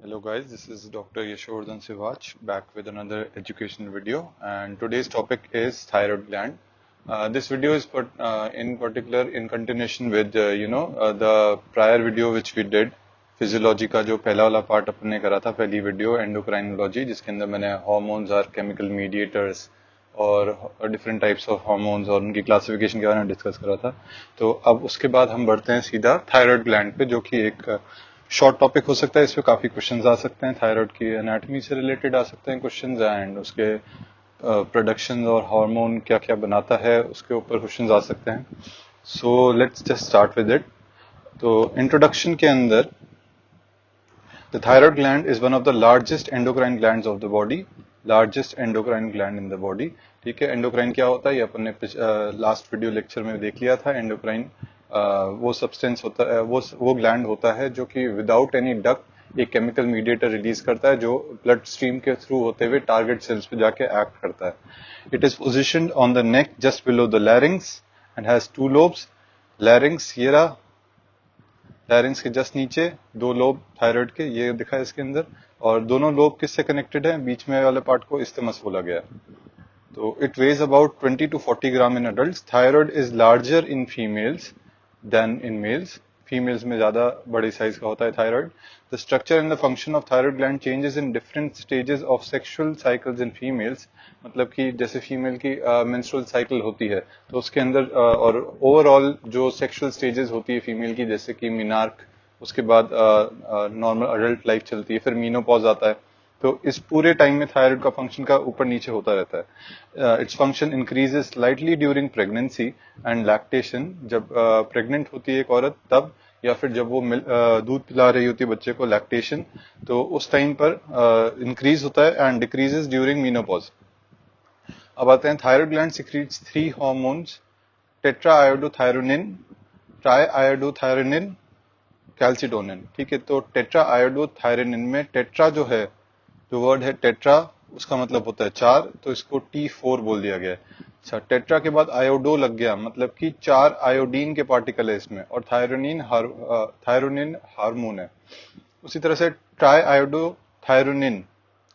Hello guys, this is Dr. Yashovardhan Sivach back with another educational video, and today's topic is thyroid gland. This video is in particular in continuation with the prior video which we did, physiology का जो पहला वाला part अपने करा था, पहली video endocrinology, जिसके अंदर मैंने हार्मोन्स और केमिकल मीडिएटर्स और डिफरेंट टाइप्स ऑफ हार्मोन्स और उनकी क्लासिफिकेशन के बारे में डिस्कस करा था। तो अब उसके बाद हम बढ़ते हैं सीधा थायराइड ग्लैंड पे, जो कि एक शॉर्ट टॉपिक हो सकता है। इस पे काफी क्वेश्चंस आ सकते हैं, थायराइड की एनाटॉमी से रिलेटेड आ सकते हैं क्वेश्चंस, एंड उसके प्रोडक्शन और हार्मोन क्या क्या बनाता है उसके ऊपर क्वेश्चंस आ सकते हैं। So let's just start with it. तो इंट्रोडक्शन के अंदर, the thyroid gland is one of the largest endocrine glands of the body, largest endocrine gland in the body. ठीक है, एंडोक्राइन क्या होता है ये अपन ने लास्ट वीडियो लेक्चर में देख लिया था। एंडोक्राइन वो सब्सटेंस होता है, वो ग्लैंड होता है जो कि विदाउट एनी डक्ट एक केमिकल मीडिएटर रिलीज करता है, जो ब्लड स्ट्रीम के थ्रू होते हुए टारगेट सेल्स पे जाके एक्ट करता है। It is positioned on the neck just below the larynx and has two lobes. Larynx ये रहा, लैरिंग्स के जस्ट नीचे दो लोब थायराइड के, ये दिखा है इसके अंदर। और दोनों लोब किससे कनेक्टेड है? बीच में वाले पार्ट को इस्तेमस बोला गया। तो it weighs about 20 to 40 gram in adult. Thyroid is larger in females than in males. Females में ज्यादा बड़े साइज का होता है thyroid. The structure and the function of thyroid gland changes in different stages of sexual cycles in females. मतलब कि जैसे female की मेंस्ट्रुअल साइकिल होती है, तो उसके अंदर और ओवरऑल जो सेक्सुअल स्टेजेस होती है फीमेल की, जैसे कि मीनार्क, उसके बाद नॉर्मल अडल्ट लाइफ चलती है, फिर मीनोपॉज आता है। तो इस पूरे टाइम में थायराइड का फंक्शन का ऊपर नीचे होता रहता है। Its function increases slightly during pregnancy and lactation. जब प्रेग्नेंट होती है एक औरत तब, या फिर जब वो दूध पिला रही होती है बच्चे को, लैक्टेशन, तो उस टाइम पर इंक्रीज होता है एंड डिक्रीजेस ड्यूरिंग मीनोपॉज। अब आते हैं, thyroid gland secretes three hormones, tetra iodothyronine, try iodothyronine, calcitonin. ठीक है, तो टेट्रा आयोडोथायरोनिन में टेट्रा जो है, जो वर्ड है टेट्रा, उसका मतलब होता है चार, तो इसको T4 बोल दिया गया है। अच्छा, टेट्रा के बाद आयोडो लग गया, मतलब कि चार आयोडीन के पार्टिकल है इसमें, और थायरोनिन हार्मोन है। उसी तरह से ट्राई आयोडो थायरोनिन,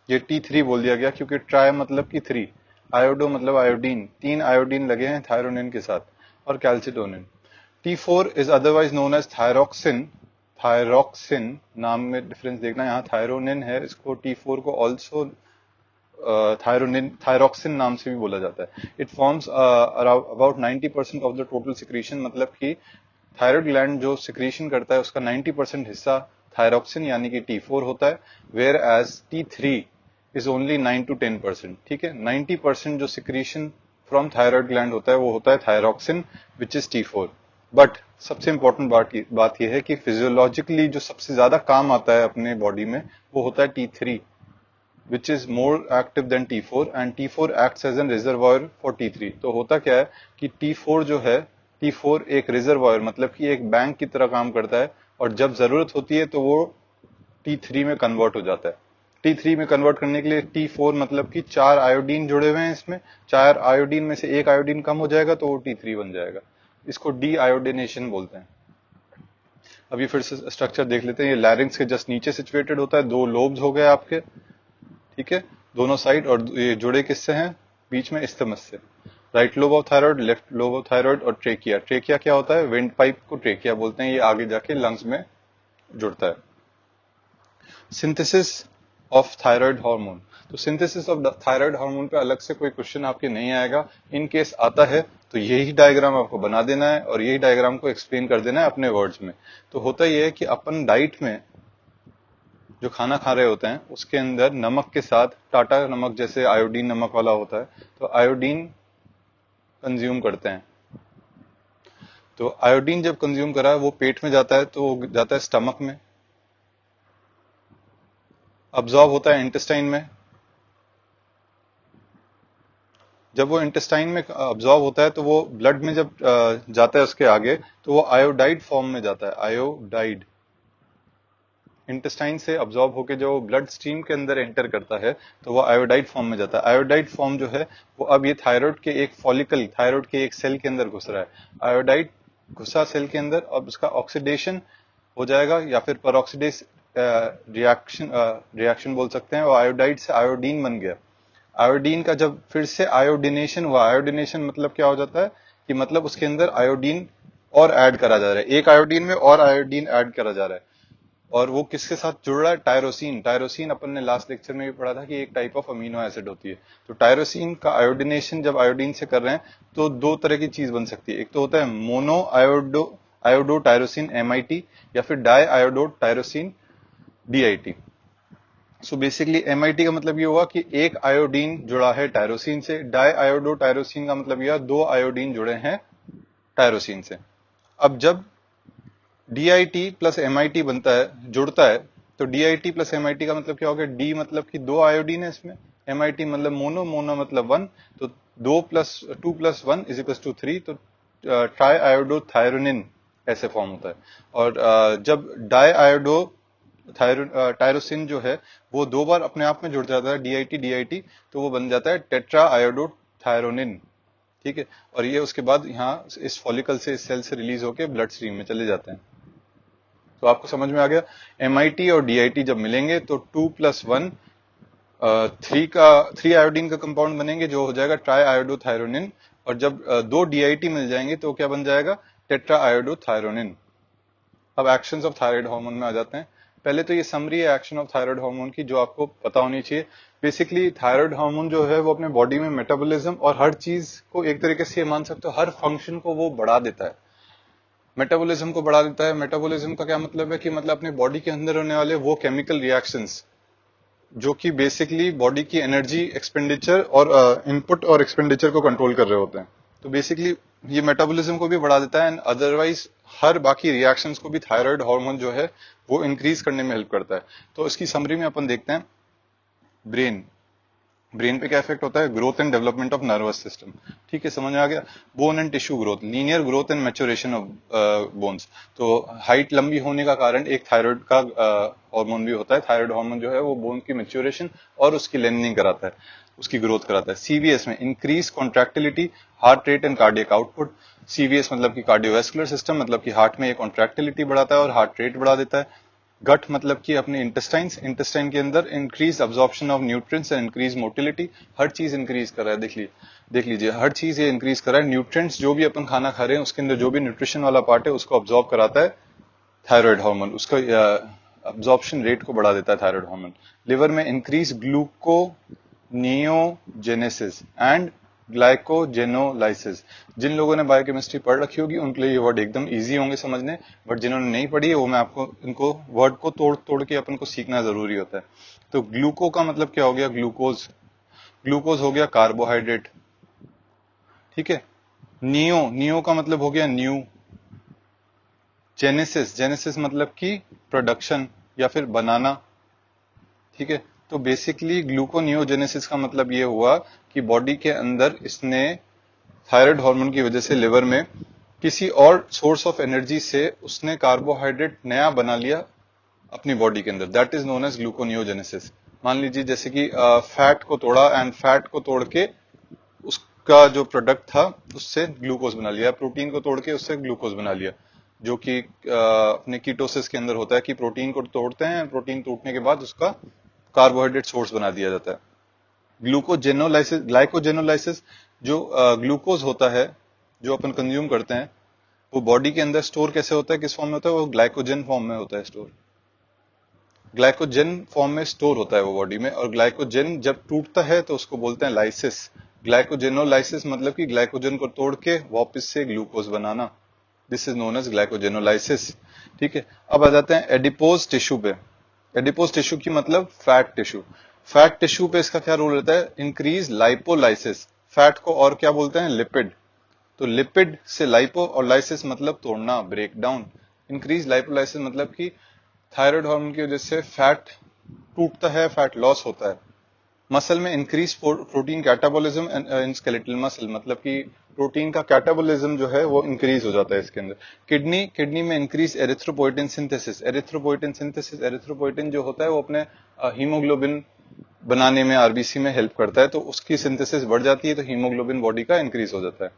ये T3 बोल दिया गया, क्योंकि ट्राई मतलब कि थ्री, आयोडो मतलब आयोडीन, तीन आयोडीन लगे हैं थायरोनिन के साथ, और calcitonin. T4 is otherwise known as thyroxine. Thyroxine नाम में डिफरेंस देखना, यहाँ थायरोनिन है, इसको T4 को ऑल्सो थायरोक्सिन नाम से भी बोला जाता है। It forms about 90% of the total secretion. मतलब कि थायराइड ग्लैंड जो सिक्रीशन करता है उसका 90% हिस्सा थायरोक्सिन यानी कि T4 होता है, whereas T3 is only 9 to 10%। ठीक है, 90% जो सिक्रीशन फ्रॉम थायराइड ग्लैंड होता है वो होता है thyroxine, which is T4। But सबसे इंपॉर्टेंट बात यह है कि फिजियोलॉजिकली जो सबसे ज्यादा काम आता है अपने बॉडी में, वो होता है T3, which is more active than T4, and T4 acts as an reservoir for T3। तो होता क्या है कि T4 जो है, T4 एक रिजर्वायर मतलब कि एक बैंक की तरह काम करता है, और जब जरूरत होती है तो वो T3 में कन्वर्ट हो जाता है। T3 में कन्वर्ट करने के लिए T4 मतलब कि चार आयोडीन जुड़े हुए हैं इसमें, चार आयोडीन में से एक आयोडीन कम हो जाएगा तो वो T3 बन जाएगा। इसको डी आयोडिनेशन बोलते हैं। अभी फिर से स्ट्रक्चर देख लेते हैं। ये लैरिंग्स के जस्ट नीचे सिचुएटेड होता है, दो लोब्स हो गए आपके, ठीक है, दोनों साइड, और ये जुड़े किससे हैं? बीच में इस्थमस से। Right lobe of thyroid, left lobe of thyroid, और ट्रेकिया। ट्रेकिया क्या होता है? विंड पाइप को ट्रेकिया बोलते हैं, ये आगे जाके लंग्स में जुड़ता है। Synthesis of thyroid hormone. तो सिंथेसिस ऑफ थायराइड हार्मोन पे अलग से कोई क्वेश्चन आपके नहीं आएगा। इन केस आता है तो यही डायग्राम आपको बना देना है और यही डायग्राम को एक्सप्लेन कर देना है अपने वर्ड्स में। तो होता यह है कि अपन डाइट में जो खाना खा रहे होते हैं उसके अंदर नमक के साथ, टाटा नमक जैसे आयोडीन नमक वाला होता है, तो आयोडीन कंज्यूम करते हैं। तो आयोडीन जब कंज्यूम करा वो पेट में जाता है, तो वो जाता है स्टमक में, अब्जॉर्ब होता है इंटेस्टाइन में। जब वो इंटेस्टाइन में अब्जॉर्ब होता है तो वो ब्लड में जब जाता है उसके आगे, तो वो आयोडाइड फॉर्म में जाता है। आयोडाइड इंटेस्टाइन से अब्जॉर्ब होकर जो ब्लड स्ट्रीम के अंदर एंटर करता है, तो वो आयोडाइड फॉर्म में जाता है। आयोडाइड फॉर्म जो है वो अब ये थायराइड के एक फॉलिकल, थायराइड के एक सेल के अंदर घुस रहा है। आयोडाइड घुसा सेल के अंदर, अब उसका ऑक्सीडेशन हो जाएगा या फिर रिएक्शन बोल सकते हैं, और आयोडाइड से आयोडीन बन गया। आयोडीन का जब फिर से आयोडिनेशन हुआ, आयोडिनेशन मतलब क्या हो जाता है कि मतलब उसके अंदर आयोडीन और ऐड करा जा रहा है, एक आयोडीन में और आयोडीन ऐड करा जा रहा है, और वो किसके साथ जुड़ रहा है? टायरोसिन। टायरोसिन अपन ने लास्ट लेक्चर में भी पढ़ा था कि एक टाइप ऑफ अमीनो एसिड होती है। तो टायरोसिन का आयोडिनेशन जब आयोडीन से कर रहे हैं तो दो तरह की चीज बन सकती है, एक तो होता है मोनो आयोडो टायरोसिन MIT, या फिर di iodo tyrosine DIT। So basically MIT का मतलब ये हुआ कि एक आयोडीन जुड़ा है टायरोसिन से, डाई आयोडो टायरोसिन का मतलब यह दो आयोडीन जुड़े हैं टायरोसिन से। अब जब DIT प्लस MIT बनता है, जुड़ता है, तो DIT प्लस MIT का मतलब क्या हो गया? D मतलब कि दो आयोडीन है इसमें, MIT मतलब मोनो, मोनो मतलब वन, तो दो plus two plus one is equal to three, तो ट्राई आयोडो थायरोनिन ऐसे फॉर्म होता है। और जब डाई आयोडो टायरोसिन जो है वो दो बार अपने आप में जुड़ जाता है, DIT, तो वो बन जाता है टेट्रा आयोडो थायरोनिन। ठीक है, और ये उसके बाद यहाँ इस फॉलिकल से, इस सेल से रिलीज होकर ब्लड स्ट्रीम में चले जाते हैं। तो आपको समझ में आ गया, MIT और DIT जब मिलेंगे तो to plus one three iodine का कंपाउंड बनेंगे जो हो जाएगा ट्राई आयोडोथायरोनिन, और जब दो DIT मिल जाएंगे तो क्या बन जाएगा? Tetra iodothyronine. अब एक्शंस ऑफ थायराइड हार्मोन में आ जाते हैं। पहले तो ये समरी है एक्शन ऑफ थायराइड हार्मोन की जो आपको पता होनी चाहिए। बेसिकली थायराइड हार्मोन जो है वो अपने बॉडी में मेटाबॉलिज्म और हर चीज को, एक तरीके से ये मान सकते हो, हर फंक्शन को वो बढ़ा देता है, मेटाबॉलिज्म को बढ़ा देता है। मेटाबॉलिज्म का क्या मतलब है कि मतलब अपने बॉडी के अंदर होने वाले वो केमिकल रिएक्शंस जो कि बेसिकली बॉडी की एनर्जी एक्सपेंडिचर और इनपुट और एक्सपेंडिचर को कंट्रोल कर रहे होते हैं। तो बेसिकली ये मेटाबॉलिज्म को भी बढ़ा देता है, एंड अदरवाइज हर बाकी रिएक्शंस को भी थायराइड हार्मोन जो है वो इंक्रीज करने में हेल्प करता है। तो इसकी समरी में अपन देखते हैं। ब्रेन, ब्रेन पे क्या इफेक्ट होता है? Growth and development of nervous system. ठीक है, समझ में आ गया। Bone and tissue growth, linear growth and maturation of bones. तो हाइट लंबी होने का कारण एक थायराइड का हार्मोन भी होता है। थायराइड हार्मोन जो है वो बोन की मैच्योरेशन और उसकी लेंथनिंग कराता है, उसकी ग्रोथ कराता है। CVS में increase contractility, heart rate and cardiac output. CVS मतलब कि कार्डियोवैस्कुलर सिस्टम, मतलब कि हार्ट में ये कॉन्ट्रैक्टिलिटी बढ़ाता है और हार्ट रेट बढ़ा देता है। गट मतलब कि अपने इंटेस्टाइन के अंदर increase absorption of nutrients and increase motility. हर चीज इंक्रीज कर रहा है, देख लीजिए हर चीज ये इंक्रीज कर रहा है। न्यूट्रिएंट्स जो भी अपन खाना खा रहे हैं उसके अंदर जो भी न्यूट्रिशन वाला पार्ट है उसको अब्जॉर्ब कराता है थायराइड हार्मोन, उसका अब्जॉर्प्शन रेट को बढ़ा देता है थायराइड हार्मोन। लिवर में इंक्रीज ग्लूकोनियोजेनेसिस एंड ग्लाइकोजेनोलाइसिस। जिन लोगों ने बायोकेमिस्ट्री पढ़ रखी होगी उनके लिए ये वर्ड एकदम इजी होंगे समझने, बट जिन्होंने नहीं पढ़ी है वो मैं आपको इनको वर्ड को तोड़ तोड़ के अपन को सीखना जरूरी होता है। तो ग्लूको का मतलब क्या हो गया? ग्लूकोज। ग्लूकोज हो गया कार्बोहाइड्रेट। ठीक है। नियो का मतलब हो गया न्यू। जेनेसिस मतलब कि प्रोडक्शन या फिर बनाना। ठीक है, तो बेसिकली ग्लूकोनियोजेनेसिस का मतलब ये हुआ कि बॉडी के अंदर इसने थायराइड हार्मोन की वजह से लिवर में किसी और सोर्स ऑफ एनर्जी से उसने कार्बोहाइड्रेट नया बना लिया अपनी बॉडी के अंदर, that is known as gluconeogenesis. मान लीजिए जैसे कि फैट को तोड़ा, एंड फैट को तोड़ के उसका जो प्रोडक्ट था उससे ग्लूकोज बना लिया, प्रोटीन को तोड़ के उससे ग्लूकोज बना लिया, जो कि अपने कीटोसिस के अंदर होता है कि प्रोटीन को तोड़ते हैं, प्रोटीन टूटने के बाद उसका कार्बोहाइड्रेट सोर्स बना दिया जाता है। ग्लाइकोजेनोलाइसिस, जो ग्लूकोज होता है जो अपन कंज्यूम करते हैं वो बॉडी के अंदर स्टोर कैसे होता है, किस फॉर्म में होता है? वो ग्लाइकोजन फॉर्म में होता है स्टोर। ग्लाइकोजन फॉर्म में स्टोर होता है वो बॉडी में, और ग्लाइकोजन जब टूटता है तो उसको बोलते हैं लाइसिस। ग्लाइकोजेनोलाइसिस मतलब कि ग्लाइकोजन को तोड़ के वापस से ग्लूकोज बनाना, this is known as glycogenolysis. ठीक है, अब आ जाते हैं एडिपोज टिश्यू पे। एडिपोज टिश्यू की मतलब फैट टिश्यू। फैट टिश्यू पे इसका क्या रोल रहता है? Increase lipolysis. फैट को और क्या बोलते हैं? लिपिड। तो लिपिड से लाइपो, और लाइसिस मतलब तोड़ना, ब्रेक डाउन। इंक्रीज लाइपोलाइसिस मतलब कि थायराइड हार्मोन की वजह से फैट टूटता है, फैट लॉस होता है। मसल में increase protein catabolism in skeletal muscle, मतलब कि प्रोटीन का कैटाबॉलिज्म जो है वो इंक्रीज हो जाता है इसके अंदर। किडनी में इंक्रीज एरिथ्रोपोइटिन सिंथेसिस। एरिथ्रोपोइटिन जो होता है वो अपने हीमोग्लोबिन बनाने में, आरबीसी में हेल्प करता है, तो उसकी सिंथेसिस बढ़ जाती है तो हीमोग्लोबिन बॉडी का इंक्रीज हो जाता है।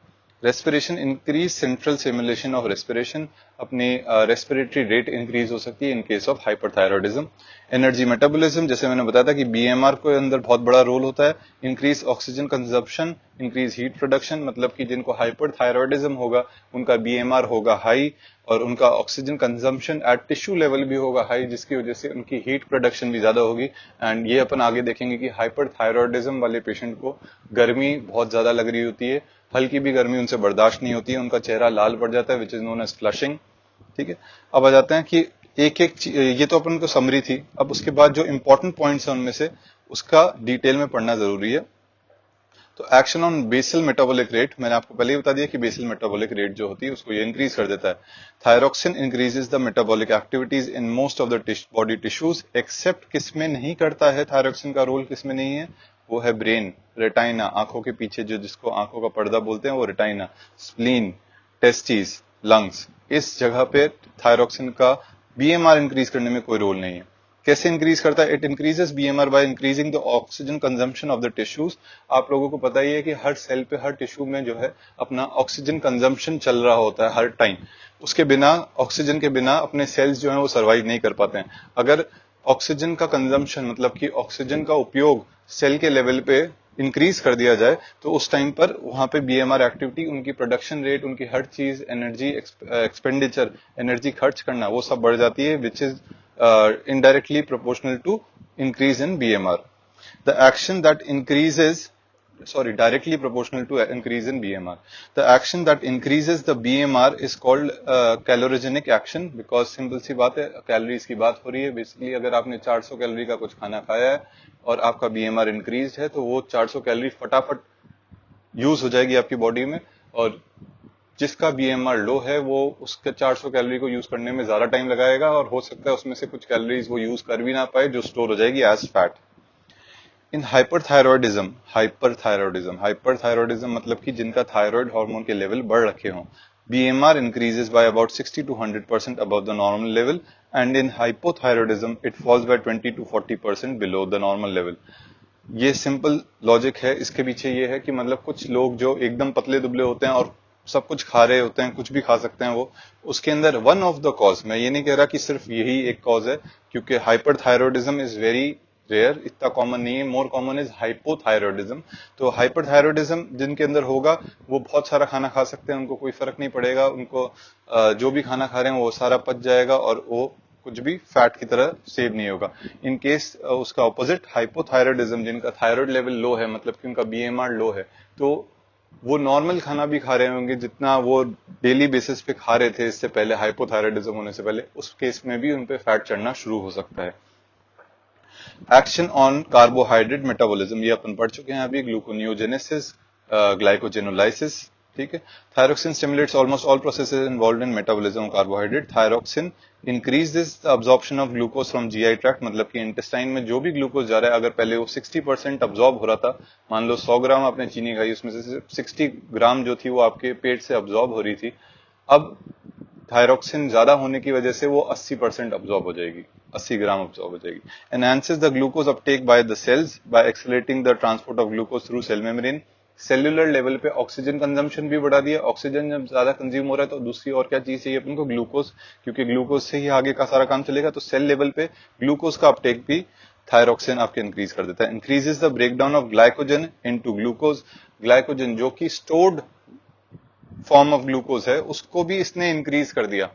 Respiration increase central simulation of respiration, अपनी रेस्पिरेटरी रेट इंक्रीज हो सकती है in case of hyperthyroidism. Energy metabolism, जैसे मैंने बताया था कि बीएमआर के अंदर बहुत बड़ा रोल होता है। Increase oxygen consumption, increase heat production, मतलब कि जिनको हाइपरथायरॉयडिज्म होगा उनका बीएमआर होगा हाई और उनका oxygen consumption at tissue level भी होगा हाई, जिसकी वजह से उनकी हीट प्रोडक्शन भी ज्यादा होगी। एंड ये अपन आगे देखेंगे कि हाइपरथायरॉयडिज्म वाले पेशेंट को गर्मी बहुत ज्यादा लग रही होती है, हल्की भी गर्मी उनसे बर्दाश्त नहीं होती है, उनका चेहरा लाल पड़ जाता है, which is known as flushing. ठीक है, अब आ जाते हैं कि एक एक ये तो अपन को समरी थी। अब उसके बाद जो इंपॉर्टेंट पॉइंट्स हैं उनमें से उसका डिटेल में पढ़ना जरूरी है। तो action on basal metabolic rate, मैंने आपको पहले ही बता दिया कि बेसल मेटाबॉलिक रेट जो होती है उसको ये इंक्रीज कर देता है। Thyroxine increases the metabolic activities in most of the body tissues, except किसमें नहीं करता है, थायरोक्सिन का रोल किसमें नहीं है, वो है ब्रेन, रेटाइना, आंखों के पीछे जो जिसको आंखों का पर्दा बोलते हैं वो रेटाइना, स्प्लीन, टेस्टिस, लंग्स, इस जगह पे थायरोक्सिन का बीएमआर इंक्रीज करने में कोई रोल नहीं है। कैसे इंक्रीज करता है? It increases BMR by increasing the oxygen consumption of the tissues. आप लोगों को पता ही है कि हर सेल पे, हर टिश्यू में जो है अपना ऑक्सीजन कंजम्पशन चल रहा होता है हर टाइम। उसके बिना, ऑक्सीजन के बिना अपने सेल्स जो है वो सर्वाइव नहीं कर पाते हैं। अगर ऑक्सीजन का कंजम्पशन, मतलब कि ऑक्सीजन का उपयोग सेल के लेवल पे इंक्रीज कर दिया जाए तो उस टाइम पर वहां पे बीएमआर एक्टिविटी, उनकी प्रोडक्शन रेट, उनकी हर चीज, एनर्जी एक्सपेंडिचर, एनर्जी खर्च करना, वो सब बढ़ जाती है, which is indirectly proportional to increase in BMR. The action that increases, directly proportional to increase in BMR. The action that increases the BMR is called calorigenic action, because simple सी बात है, calories की बात हो रही है। Basically अगर आपने 400 calorie का कुछ खाना खाया है और आपका BMR इंक्रीज है तो वो 400 कैलोरी फटाफट यूज हो जाएगी आपकी बॉडी में, और जिसका बीएमआर लो है वो उसके 400 कैलोरी को यूज करने में ज्यादा टाइम लगाएगा और हो सकता है उसमें से कुछ कैलोरीज वो यूज कर भी ना पाए, जो स्टोर हो जाएगी एज फैट। इन हाइपरथायरॉयडिज्म मतलब कि जिनका थायराइड हार्मोन के लेवल बढ़ रखे हों, BMR increases by about 60 to 100% above the normal level, and in hypothyroidism it falls by 20 to 40% below the normal level. ये सिंपल लॉजिक है, इसके पीछे ये है कि मतलब कुछ लोग जो एकदम पतले दुबले होते हैं और सब कुछ खा रहे होते हैं, कुछ भी खा सकते हैं वो, उसके अंदर वन ऑफ द कॉज, मैं ये नहीं कह रहा कि सिर्फ यही एक कॉज है, क्योंकि हाइपरथायरॉयडिज्म इज वेरी रेयर, इतना कॉमन नहीं है। More common is hypothyroidism. तो हाइपरथायरॉयडिज्म जिनके अंदर होगा वो बहुत सारा खाना खा सकते हैं, उनको कोई फर्क नहीं पड़ेगा, उनको जो भी खाना खा रहे हैं वो सारा पच जाएगा और वो कुछ भी फैट की तरह सेव नहीं होगा। इन केस उसका ऑपोजिट हाइपोथायरॉयडिज्म, जिनका थायराइड लेवल लो है, मतलब कि उनका बीएमआर लो है, तो वो नॉर्मल खाना भी खा रहे होंगे जितना वो डेली बेसिस पे खा रहे थे इससे पहले, हाइपोथायरॉयडिज्म होने से पहले, उस केस में भी उन पे फैट चढ़ना शुरू हो सकता है। एक्शन ऑन कार्बोहाइड्रेट मेटाबॉलिज्म, ये अपन पढ़ चुके हैं अभी, ग्लूकोनियोजेनेसिस, ग्लाइकोजेनोलाइसिस। ठीक है, thyroxine stimulates almost all processes involved in metabolism of carbohydrate. Thyroxine increases the absorption of glucose from GI tract, मतलब कि इंटेस्टाइन में जो भी ग्लूकोज जा रहा है, अगर पहले वो 60% अब्जॉर्ब हो रहा था, मान लो 100 ग्राम आपने चीनी खाई, उसमें से 60 ग्राम जो थी वो आपके पेट से अब्जॉर्ब हो रही थी, अब थायरोक्सिन ज्यादा होने की वजह से वो 80% अब्जॉर्ब हो जाएगी, 80 ग्राम अब्जॉर्ब हो जाएगी। Enhances the glucose uptake by the cells by accelerating the transport of glucose through cell membrane. Cellular level पे ऑक्सीजन कंजम्पशन भी बढ़ा दिया। ऑक्सीजन जब ज्यादा कंज्यूम हो रहा है तो दूसरी और क्या चीज चाहिए अपन को? ग्लूकोज, क्योंकि ग्लूकोज से ही आगे का सारा काम चलेगा। तो सेल लेवल पे ग्लूकोज का अपटेक भी थायरोक्सिन आपके इंक्रीज कर देता है। Increases the breakdown of glycogen into glucose. Glycogen जो कि स्टोर्ड फॉर्म ऑफ ग्लूकोज है उसको भी इसने इंक्रीज कर दिया,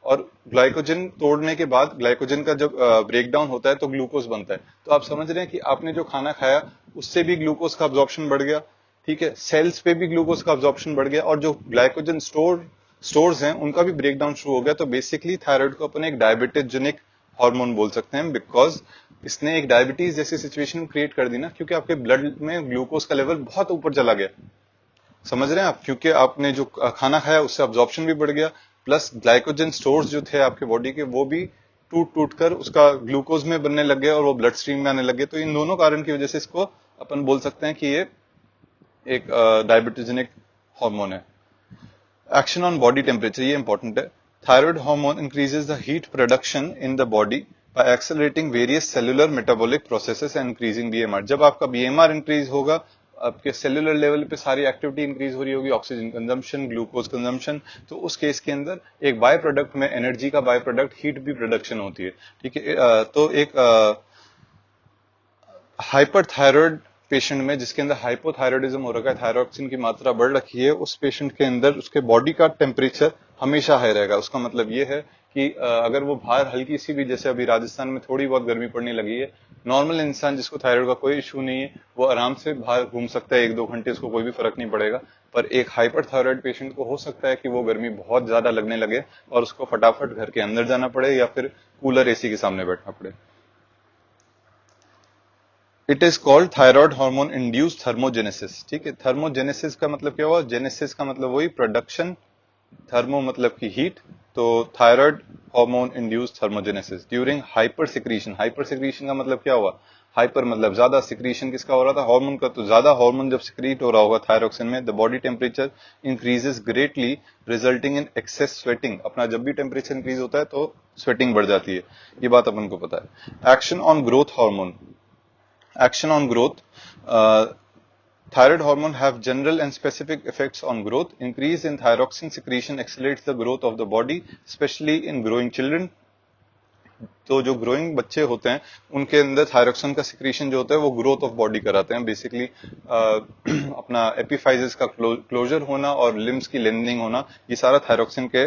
और ग्लाइकोजन तोड़ने के बाद ग्लाइकोजन का जब ब्रेकडाउन होता है तो ग्लूकोज बनता है। तो आप समझ रहे हैं कि आपने जो खाना खाया उससे भी ग्लूकोज का अब्जॉर्प्शन बढ़ गया। ठीक है, सेल्स पे भी ग्लूकोज का अब्जॉर्प्शन बढ़ गया, और जो ग्लाइकोजन स्टोर्स हैं उनका भी ब्रेकडाउन शुरू हो गया। तो बेसिकली थायराइड को अपन एक डायबिटेजेनिक हार्मोन बोल सकते हैं, बिकॉज इसने एक डायबिटीज जैसी सिचुएशन क्रिएट कर दी ना, क्योंकि आपके ब्लड में ग्लूकोज का लेवल बहुत ऊपर चला गया। समझ रहे हैं आप? क्योंकि आपने जो खाना खाया उससे अब्जॉर्प्शन भी बढ़ गया, प्लस ग्लाइकोजन स्टोर्स जो थे आपके बॉडी के वो भी टूट टूट कर उसका ग्लूकोज में बनने लग गए और वो ब्लड स्ट्रीम में आने लगे। तो इन दोनों कारण की वजह से इसको अपन बोल सकते हैं कि ये एक डायबिटेजेनिक हार्मोन है। एक्शन ऑन बॉडी टेम्परेचर, ये इंपॉर्टेंट है। Thyroid hormone increases the heat production in the body by accelerating various cellular metabolic processes and increasing BMR। जब आपका BMR इंक्रीज होगा आपके सेलुलर लेवल पे सारी एक्टिविटी इंक्रीज हो रही होगी, ऑक्सीजन कंजम्पशन, ग्लूकोज कंजम्पशन, तो उस केस के अंदर एक बाय प्रोडक्ट में एनर्जी का बाय प्रोडक्ट हीट भी प्रोडक्शन होती है। ठीक है, तो एक हाइपरथायरॉयड पेशेंट में जिसके अंदर हाइपोथायरॉयडिज्म हो रखा है, थायरॉक्सिन की मात्रा बढ़ रखी है, उस पेशेंट के अंदर उसके बॉडी का टेम्परेचर हमेशा हाई रहेगा। उसका मतलब ये है कि अगर वो बाहर हल्की सी भी, जैसे अभी राजस्थान में थोड़ी बहुत गर्मी पड़ने लगी है, नॉर्मल इंसान जिसको थायराइड का कोई इशू नहीं है वो आराम से बाहर घूम सकता है 1-2 घंटे, उसको कोई भी फर्क नहीं पड़ेगा। पर एक हाइपरथायरॉयड पेशेंट को हो सकता है कि वो गर्मी बहुत ज्यादा लगने लगे और उसको फटाफट घर के अंदर जाना पड़े या फिर कूलर एसी के सामने बैठना पड़े। It is called thyroid hormone induced thermogenesis. ठीक है, थर्मोजेनेसिस का मतलब क्या हुआ, जेनेसिस का मतलब वही प्रोडक्शन, थर्मो मतलब की हीट, तो thyroid hormone induced thermogenesis during hyper secretion. Hyper secretion का मतलब क्या हुआ, हाइपर मतलब ज्यादा, सिक्रीशन किसका हो रहा था, हार्मोन का। तो ज्यादा हार्मोन जब सिक्रीट हो रहा होगा थायरॉक्सिन में, the body temperature increases greatly resulting in excess sweating. अपना जब भी टेम्परेचर इंक्रीज होता है तो स्वेटिंग बढ़ जाती है, ये बात अपन को पता है। Action on growth hormone, action on growth. Thyroid hormone have general and specific effects on growth. Increase in thyroxine secretion accelerates the growth of the body, especially in growing children. तो जो ग्रोइंग बच्चे होते हैं उनके अंदर thyroxine का secretion जो होता है वो ग्रोथ ऑफ बॉडी कराते हैं। बेसिकली अपना एपिफाइजिस का क्लोजर होना और लिम्स की लेंथनिंग होना, ये सारा थायरोक्सिन के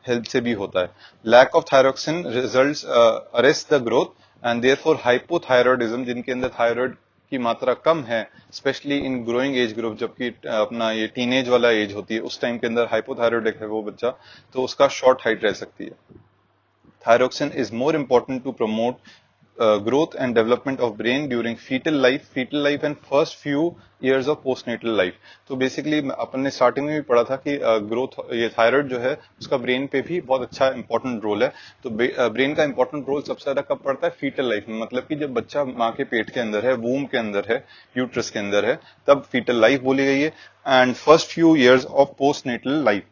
हेल्प से भी होता है। Lack of thyroxine results arrest the growth and therefore hypothyroidism, जिनके अंदर थायराइड की मात्रा कम है, especially in growing age group, जबकि अपना ये टीनेज वाला एज होती है, उस टाइम के अंदर हाइपोथायरॉयडिक है वो बच्चा, तो उसका शॉर्ट हाइट रह सकती है। Thyroxine is more important to promote growth and development of brain during fetal life and first few years of postnatal life. तो बेसिकली अपन ने स्टार्टिंग में भी पढ़ा था कि ग्रोथ, ये थायराइड जो है उसका ब्रेन पे भी बहुत अच्छा इंपॉर्टेंट रोल है। तो ब्रेन का इंपॉर्टेंट रोल सबसे ज्यादा कब पड़ता है, फीटल लाइफ में, मतलब कि जब बच्चा माँ के पेट के अंदर है, वूम के अंदर है, यूट्रस के अंदर है, तब फीटल लाइफ बोली गई है। And first few years of postnatal life.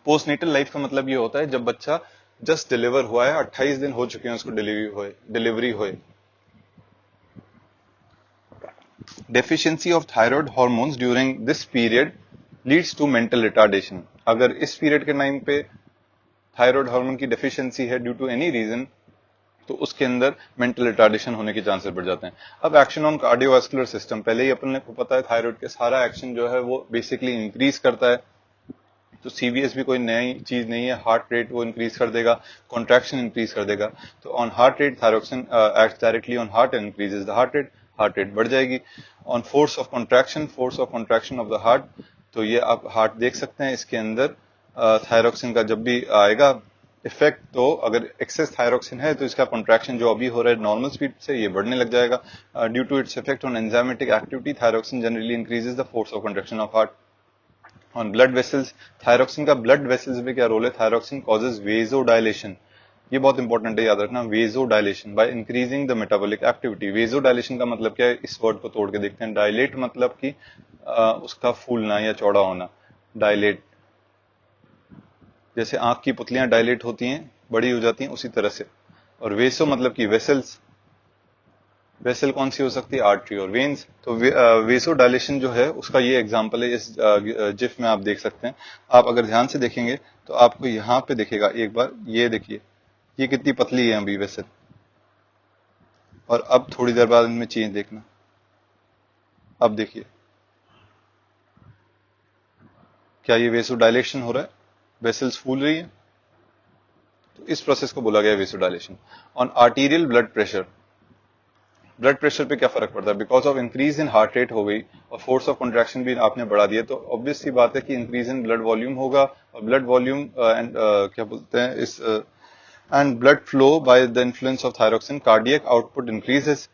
Postnatal life का मतलब ये होता है जब बच्चा जस्ट डिलीवर हुआ है, 28 दिन हो चुके हैं उसको डिलीवरी हुए। Deficiency of thyroid hormones during this period leads to mental retardation. अगर इस पीरियड के टाइम पे थायराइड हार्मोन की डेफिशिएंसी है ड्यू टू एनी रीजन, तो उसके अंदर मेंटल रिटार्डेशन होने के चांसेस बढ़ जाते हैं। अब एक्शन ऑन कार्डियोवास्कुलर सिस्टम, पहले ही अपन को पता है थायराइड के सारा एक्शन जो है वो बेसिकली इंक्रीज करता है, तो सीवीएस भी कोई नई चीज नहीं है। हार्ट रेट वो इंक्रीज कर देगा, कॉन्ट्रैक्शन इंक्रीज कर देगा। तो on heart rate thyroxine acts directly on heart and increases the heart rate बढ़ जाएगी। On force of contraction of the heart, तो ये आप हार्ट देख सकते हैं, इसके अंदर थायरोक्सिन का जब भी आएगा इफेक्ट, तो अगर एक्सेस थायरोक्सिन है तो इसका कॉन्ट्रैक्शन जो अभी हो रहा है नॉर्मल स्पीड से, ये बढ़ने लग जाएगा। Due to its effect on enzymatic activity, thyroxine generally increases the force of contraction of heart. On blood vessels, thyroxine का ब्लड वेसल्स में क्या रोल है, थायरोक्सिन कॉजेज वेजोडाइलेशन, ये बहुत इंपॉर्टेंट है, याद रखना, vasodilation by increasing the metabolic activity. Vasodilation का मतलब क्या है, इस वर्ड को तोड़ के देखते हैं। डायलेट मतलब कि उसका फूलना या चौड़ा होना, डायलेट, जैसे आंख की पुतलियां डायलेट होती हैं, बड़ी हो जाती हैं, उसी तरह से। और वेसो मतलब कि वेसल्स, वेसल कौन सी हो सकती है, आर्टरी और वेन्स। तो वेसो डायलेशन जो है उसका ये एग्जांपल है, इस जिफ में आप देख सकते हैं। आप अगर ध्यान से देखेंगे तो आपको यहाँ पे दिखेगा, एक बार ये देखिए, ये कितनी पतली है अभी वेसल, और अब थोड़ी देर बाद इनमें चेंज देखना। अब देखिए, क्या ये वेसो डायलेशन हो रहा है, वेसल्स फूल रही है, तो इस प्रोसेस को बोला गया vasodilation. On arterial blood pressure, blood pressure पे क्या फर्क पड़ता है, because of increase in heart rate हो गई और फोर्स ऑफ कॉन्ट्रैक्शन भी आपने बढ़ा दिया, तो ऑब्वियस सी बात है कि इंक्रीज इन ब्लड वॉल्यूम होगा, और ब्लड वॉल्यूम एंड क्या बोलते हैं इस and blood flow by the influence of thyroxine, cardiac output increases,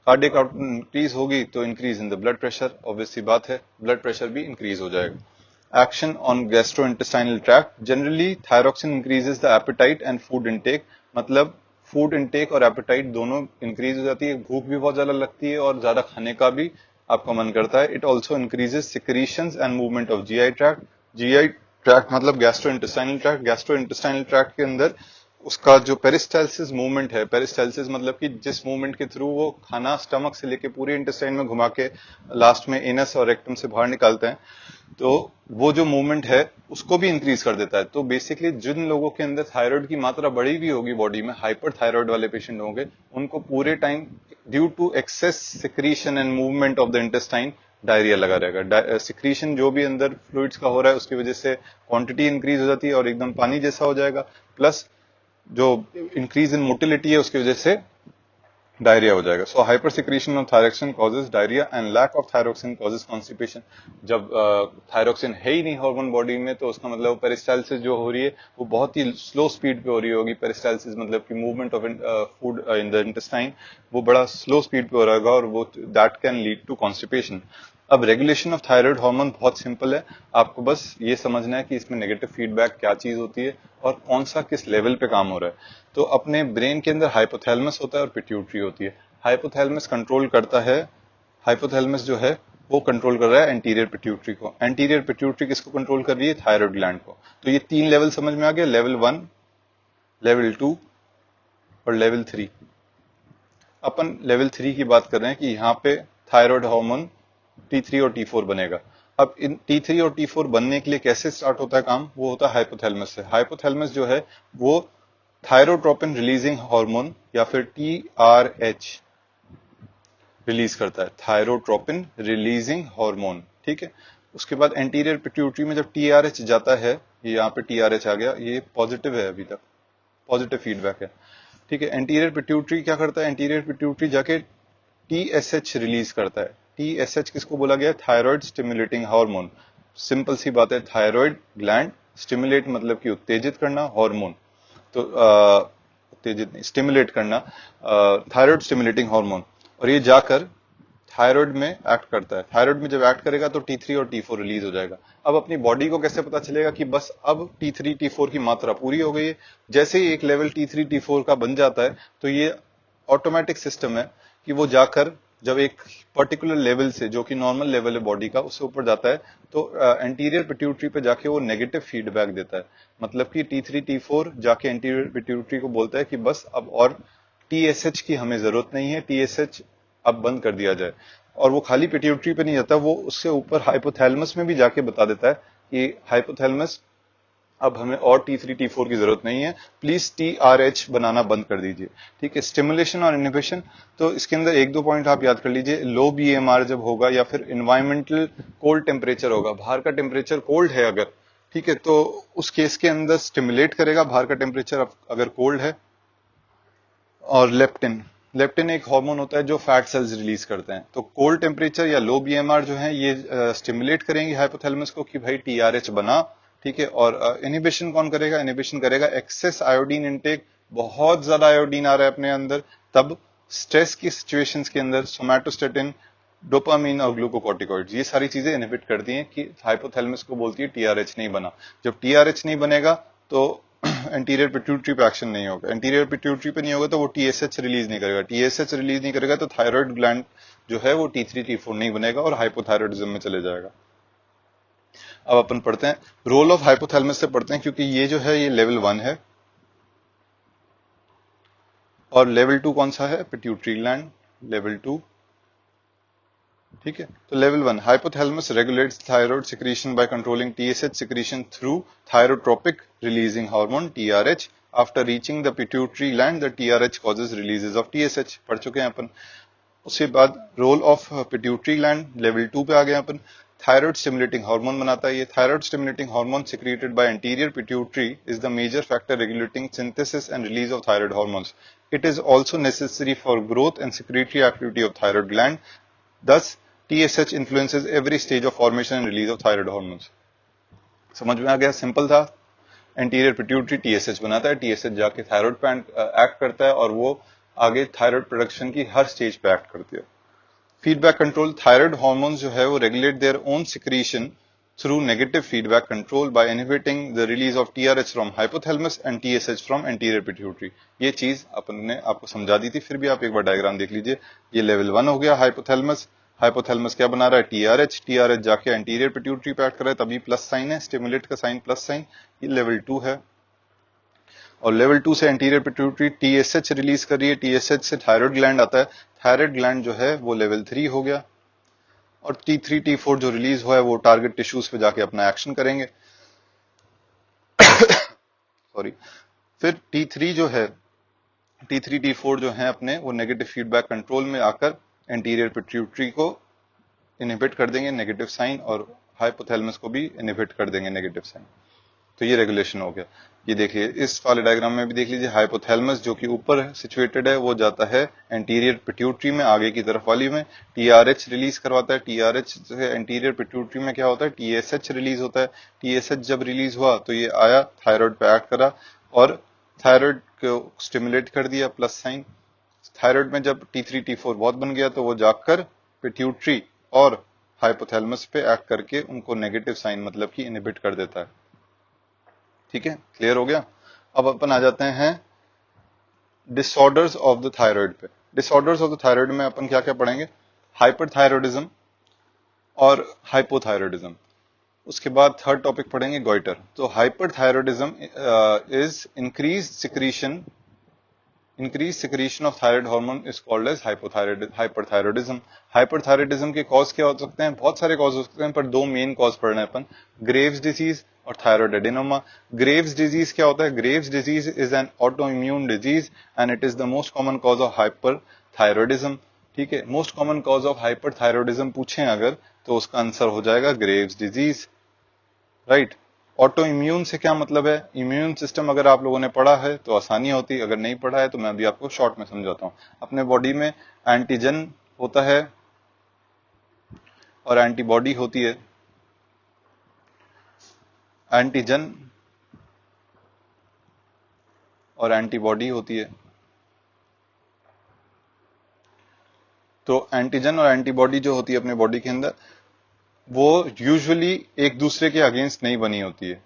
cardiac output increase होगी तो increase in the blood pressure, obvious सी बात है, ब्लड प्रेशर भी इंक्रीज हो जाएगा। Action on gastrointestinal tract, generally thyroxine increases the appetite and food intake, मतलब food intake और एपेटाइट दोनों इंक्रीज हो जाती है, भूख भी बहुत ज्यादा लगती है और ज्यादा खाने का भी आपका मन करता है। It also increases secretions and movement of G I tract, GI tract मतलब गैस्ट्रोइंटेस्टाइनल ट्रैक्ट, गैस्ट्रोइंटेस्टाइनल ट्रैक्ट के अंदर उसका जो पेरिस्टालसिस मूवमेंट है, पेरिस्टालसिस मतलब कि जिस मूवमेंट के थ्रू वो खाना स्टमक से लेके पूरे इंटेस्टाइन में घुमा के लास्ट में एनस और रेक्टम से बाहर निकालते हैं, तो वो जो मूवमेंट है उसको भी इंक्रीज कर देता है। तो बेसिकली जिन लोगों के अंदर थायराइड की मात्रा बढ़ी हुई होगी बॉडी में, हाइपर थायराइड वाले पेशेंट होंगे, उनको पूरे time due to excess secretion and movement of the intestine diarrhoea लगा रहेगा। सिक्रीशन जो भी अंदर फ्लूइड्स का हो रहा है उसकी वजह से क्वांटिटी इंक्रीज हो जाती है और एकदम पानी जैसा हो जाएगा, प्लस जो इंक्रीज इन मोटिलिटी है उसकी वजह से डायरिया हो जाएगा। So hyper secretion of thyroxine causes diarrhoea and lack of thyroxine causes constipation. जब थायरोक्सिन है ही नहीं हार्मोन बॉडी में, तो उसका मतलब पेरिस्टालसिस जो हो रही है वो बहुत ही स्लो स्पीड पे हो रही होगी। पेरिस्टालसिस मतलब कि movement of food in the intestine वो बड़ा स्लो स्पीड पे हो रहेगा और वो that can lead to constipation. अब रेगुलेशन ऑफ थायराइड हार्मोन बहुत सिंपल है, आपको बस ये समझना है कि इसमें नेगेटिव फीडबैक क्या चीज होती है और कौन सा किस लेवल पे काम हो रहा है। तो अपने ब्रेन के अंदर हाइपोथैलेमस होता है और पिट्यूटरी होती है। हाइपोथैलेमस कंट्रोल करता है, हाइपोथैलेमस जो है वो कंट्रोल कर रहा है एंटीरियर पिट्यूटरी को। एंटीरियर पिट्यूटरी किसको कंट्रोल कर रही है? थायराइड ग्लैंड को। तो ये 3 लेवल समझ में आ गया, लेवल 1, लेवल 2 और लेवल 3। अपन लेवल 3 की बात कर रहे हैं कि यहाँ पे थायराइड हार्मोन T3 और T4 बनेगा। अब इन T3 और T4 बनने के लिए कैसे स्टार्ट होता है काम? वो होता है हाइपोथैलेमस से। हाइपोथैलेमस जो है वो थायरोट्रोपिन रिलीजिंग हार्मोन या फिर TRH रिलीज करता है, थायरोट्रोपिन रिलीजिंग हार्मोन, ठीक है। उसके बाद एंटीरियर पिट्यूटरी में जब TRH जाता है, ये यहाँ पे TRH आ गया, ये पॉजिटिव है, अभी तक पॉजिटिव फीडबैक है, ठीक है। एंटीरियर पिट्यूटरी क्या करता है? एंटीरियर पिट्यूटरी जाके TSH रिलीज करता है। TSH किसको बोला गया? Thyroid stimulating hormone. सिंपल सी बात है, थायराइड ग्लैंड स्टिमुलेट मतलब कि उत्तेजित करना, हार्मोन तो उत्तेजित नहीं, स्टिमुलेट करना, थायराइड स्टिमुलेटिंग हार्मोन। और ये जाकर थायराइड में एक्ट करता है। थायराइड में जब एक्ट करेगा तो T3 और T4 रिलीज हो जाएगा। अब अपनी बॉडी को कैसे पता चलेगा कि बस अब T3 T4 की मात्रा पूरी हो गई है? जैसे ही एक लेवल T3 T4 का बन जाता है तो ये ऑटोमेटिक सिस्टम है कि वो जाकर जब एक पर्टिकुलर लेवल से, जो कि नॉर्मल लेवल है बॉडी का, उससे ऊपर जाता है तो एंटीरियर पिट्यूटरी पे जाके वो नेगेटिव फीडबैक देता है। मतलब कि T3 T4 जाके एंटीरियर पिट्यूटरी को बोलता है कि बस अब और TSH की हमें जरूरत नहीं है, TSH अब बंद कर दिया जाए। और वो खाली पिट्यूटरी पे नहीं जाता, वो उससे ऊपर हाइपोथैलेमस में भी जाके बता देता है कि हाइपोथैलेमस अब हमें और T3 T4 की जरूरत नहीं है, प्लीज TRH बनाना बंद कर दीजिए, ठीक है। स्टिमुलेशन और इनहिबिशन, तो इसके अंदर एक दो पॉइंट आप याद कर लीजिए। लो BMR जब होगा या फिर इन्वायरमेंटल कोल्ड टेम्परेचर होगा, बाहर का टेम्परेचर कोल्ड है अगर, ठीक है, तो उस केस के अंदर स्टिमुलेट करेगा बाहर का टेम्परेचर अगर कोल्ड है। और लेप्टिन, लेप्टिन एक हार्मोन होता है जो फैट सेल्स रिलीज करते हैं। तो कोल्ड टेम्परेचर या लो BMR जो है ये स्टिमुलेट करेंगे हाइपोथैलेमस को कि भाई TRH बना, ठीक है। और इनहिबिशन कौन करेगा? इनहिबिशन करेगा एक्सेस आयोडीन इनटेक। बहुत ज्यादा आयोडीन आ रहा है अपने अंदर, तब स्ट्रेस की सिचुएशंस के अंदर सोमैटोस्टेटिन, डोपामीन और ग्लूकोकॉर्टिकॉइड्स, ये सारी चीजें इनहिबिट करती हैं कि हाइपोथैलेमस को बोलती है TRH नहीं बना। जब TRH नहीं बनेगा तो एंटीरियर पिट्यूटरी पे एक्शन नहीं होगा। एंटीरियर पिट्यूटरी पे नहीं होगा तो वो TSH रिलीज नहीं करेगा। TSH रिलीज नहीं करेगा तो थायराइड ग्लैंड जो है वो T3 T4 नहीं बनेगा और हाइपोथायराइडिज्म में चले जाएगा। अब अपन पढ़ते हैं रोल ऑफ हाइपोथैलेमस से पढ़ते हैं, क्योंकि ये जो है ये लेवल 1 है और लेवल 2 कौन सा है? पिट्यूटरी ग्लैंड, लेवल 2, ठीक है। तो level 1, hypothalamus regulates thyroid secretion by controlling TSH secretion through thyrotropic releasing hormone TRH। After reaching the pituitary gland the TRH causes releases of TSH, पढ़ चुके हैं अपन। उसके बाद role of pituitary gland, level 2 पे आ गए अपन। थायराइड स्टिमुलेटिंग हार्मोन बनाता है ये। Thyroid stimulating hormone secreted by anterior pituitary is the major factor regulating synthesis and release of thyroid hormones. It is also necessary for growth and secretory activity of thyroid gland. Thus, TSH influences every stage of formation and release of thyroid hormones. समझ में आ गया? Simple था। Anterior pituitary TSH बनाता है, TSH जाके thyroid पे act करता है और वो आगे थायराइड प्रोडक्शन की हर स्टेज पे एक्ट करती है। फीडबैक कंट्रोल, थायराइड हार्मोन्स जो है वो regulate their own secretion through negative feedback control by inhibiting the release of TRH from hypothalamus and TSH from anterior pituitary. ये चीज अपन ने आपको समझा दी थी, फिर भी आप एक बार डायग्राम देख लीजिए। ये लेवल 1 हो गया हाइपोथैलेमस। हाइपोथैलेमस क्या बना रहा है? TRH जाके एंटीरियर पिट्यूटरी पे एक्ट कर रहा है, तभी प्लस साइन है, स्टिमुलेट का साइन प्लस साइन। ये लेवल 2 है। और लेवल 2 से एंटीरियर पिट्यूटरी टीएसएच रिलीज कर रही है, टीएसएच से थायराइड ग्लैंड आता है, थायराइड ग्लैंड जो है वो लेवल 3 हो गया, और T3 T4 जो रिलीज हुआ है वो टारगेट टिश्यूज पे जाके अपना एक्शन करेंगे। सॉरी। फिर T3 जो है, T3 T4 जो है अपने वो नेगेटिव फीडबैक कंट्रोल में आकर एंटीरियर पिट्यूटरी को इनहिबिट कर देंगे, नेगेटिव साइन, और हाइपोथैलेमस को भी इनहिबिट कर देंगे, नेगेटिव साइन। तो ये रेगुलेशन हो गया। ये देखिए इस वाले डायग्राम में भी देख लीजिए, हाइपोथैलेमस जो कि ऊपर सिचुएटेड है वो जाता है एंटीरियर पिट्यूटरी में, आगे की तरफ वाली में, टीआरएच रिलीज करवाता है, टीआरएच से एंटीरियर पिट्यूटरी में क्या होता है, टीएसएच रिलीज होता है, टीएसएच जब रिलीज हुआ तो ये आया थायराइड पे एक्ट करा और थायराइड को स्टिमुलेट कर दिया, प्लस साइन। थायराइड में जब T3 T4 बहुत बन गया तो वो जाकर पिट्यूटरी और हाइपोथैलेमस पे एक्ट करके उनको नेगेटिव साइन मतलब कि इनहिबिट कर देता है। ठीक है, क्लियर हो गया। अब अपन आ जाते हैं डिसऑर्डर्स ऑफ द थायराइड पे। डिसऑर्डर्स ऑफ द थायराइड में अपन क्या क्या पढ़ेंगे, हाइपरथायरॉयडिज्म और हाइपोथायरॉयडिज्म। उसके बाद थर्ड टॉपिक पढ़ेंगे गॉइटर। तो hyperthyroidism is increased secretion of thyroid hormone is called as hyperthyroidism. Hyperthyroidism के कॉज क्या हो सकते हैं, बहुत सारे कॉज हो सकते हैं, पर दो मेन कॉज पढ़ना है अपन, ग्रेव्स डिजीज और थायराइड एडेनोमा। ग्रेव्स डिजीज क्या होता है, Graves disease is an auto immune disease and it is the most common cause of hyperthyroidism. ठीक है, most common cause of hyperthyroidism पूछें अगर तो उसका आंसर हो जाएगा Graves disease, right. Auto immune से क्या मतलब है, इम्यून सिस्टम अगर आप लोगों ने पढ़ा है तो आसानी होती, अगर नहीं पढ़ा है तो मैं अभी आपको शॉर्ट में समझाता हूं। अपने बॉडी में एंटीजन होता है और एंटीबॉडी होती है, एंटीजन और एंटीबॉडी होती है। तो एंटीजन और एंटीबॉडी जो होती है अपने बॉडी के अंदर वो यूजुअली एक दूसरे के अगेंस्ट नहीं बनी होती है,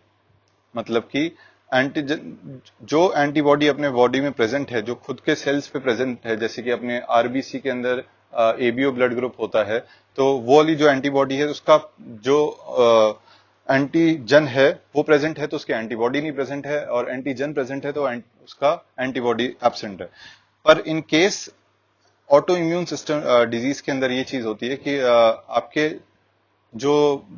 मतलब कि एंटीजन जो एंटीबॉडी अपने बॉडी में प्रेजेंट है, जो खुद के सेल्स पे प्रेजेंट है, जैसे कि अपने आरबीसी के अंदर एबीओ ब्लड ग्रुप होता है, तो वो वाली जो एंटीबॉडी है उसका जो एंटीजन है वो प्रेजेंट है तो उसके एंटीबॉडी नहीं प्रेजेंट है, और एंटीजन प्रेजेंट है तो उसका एंटीबॉडी एब्सेंट है। पर in case auto immune system disease के अंदर ये चीज होती है कि आपके जो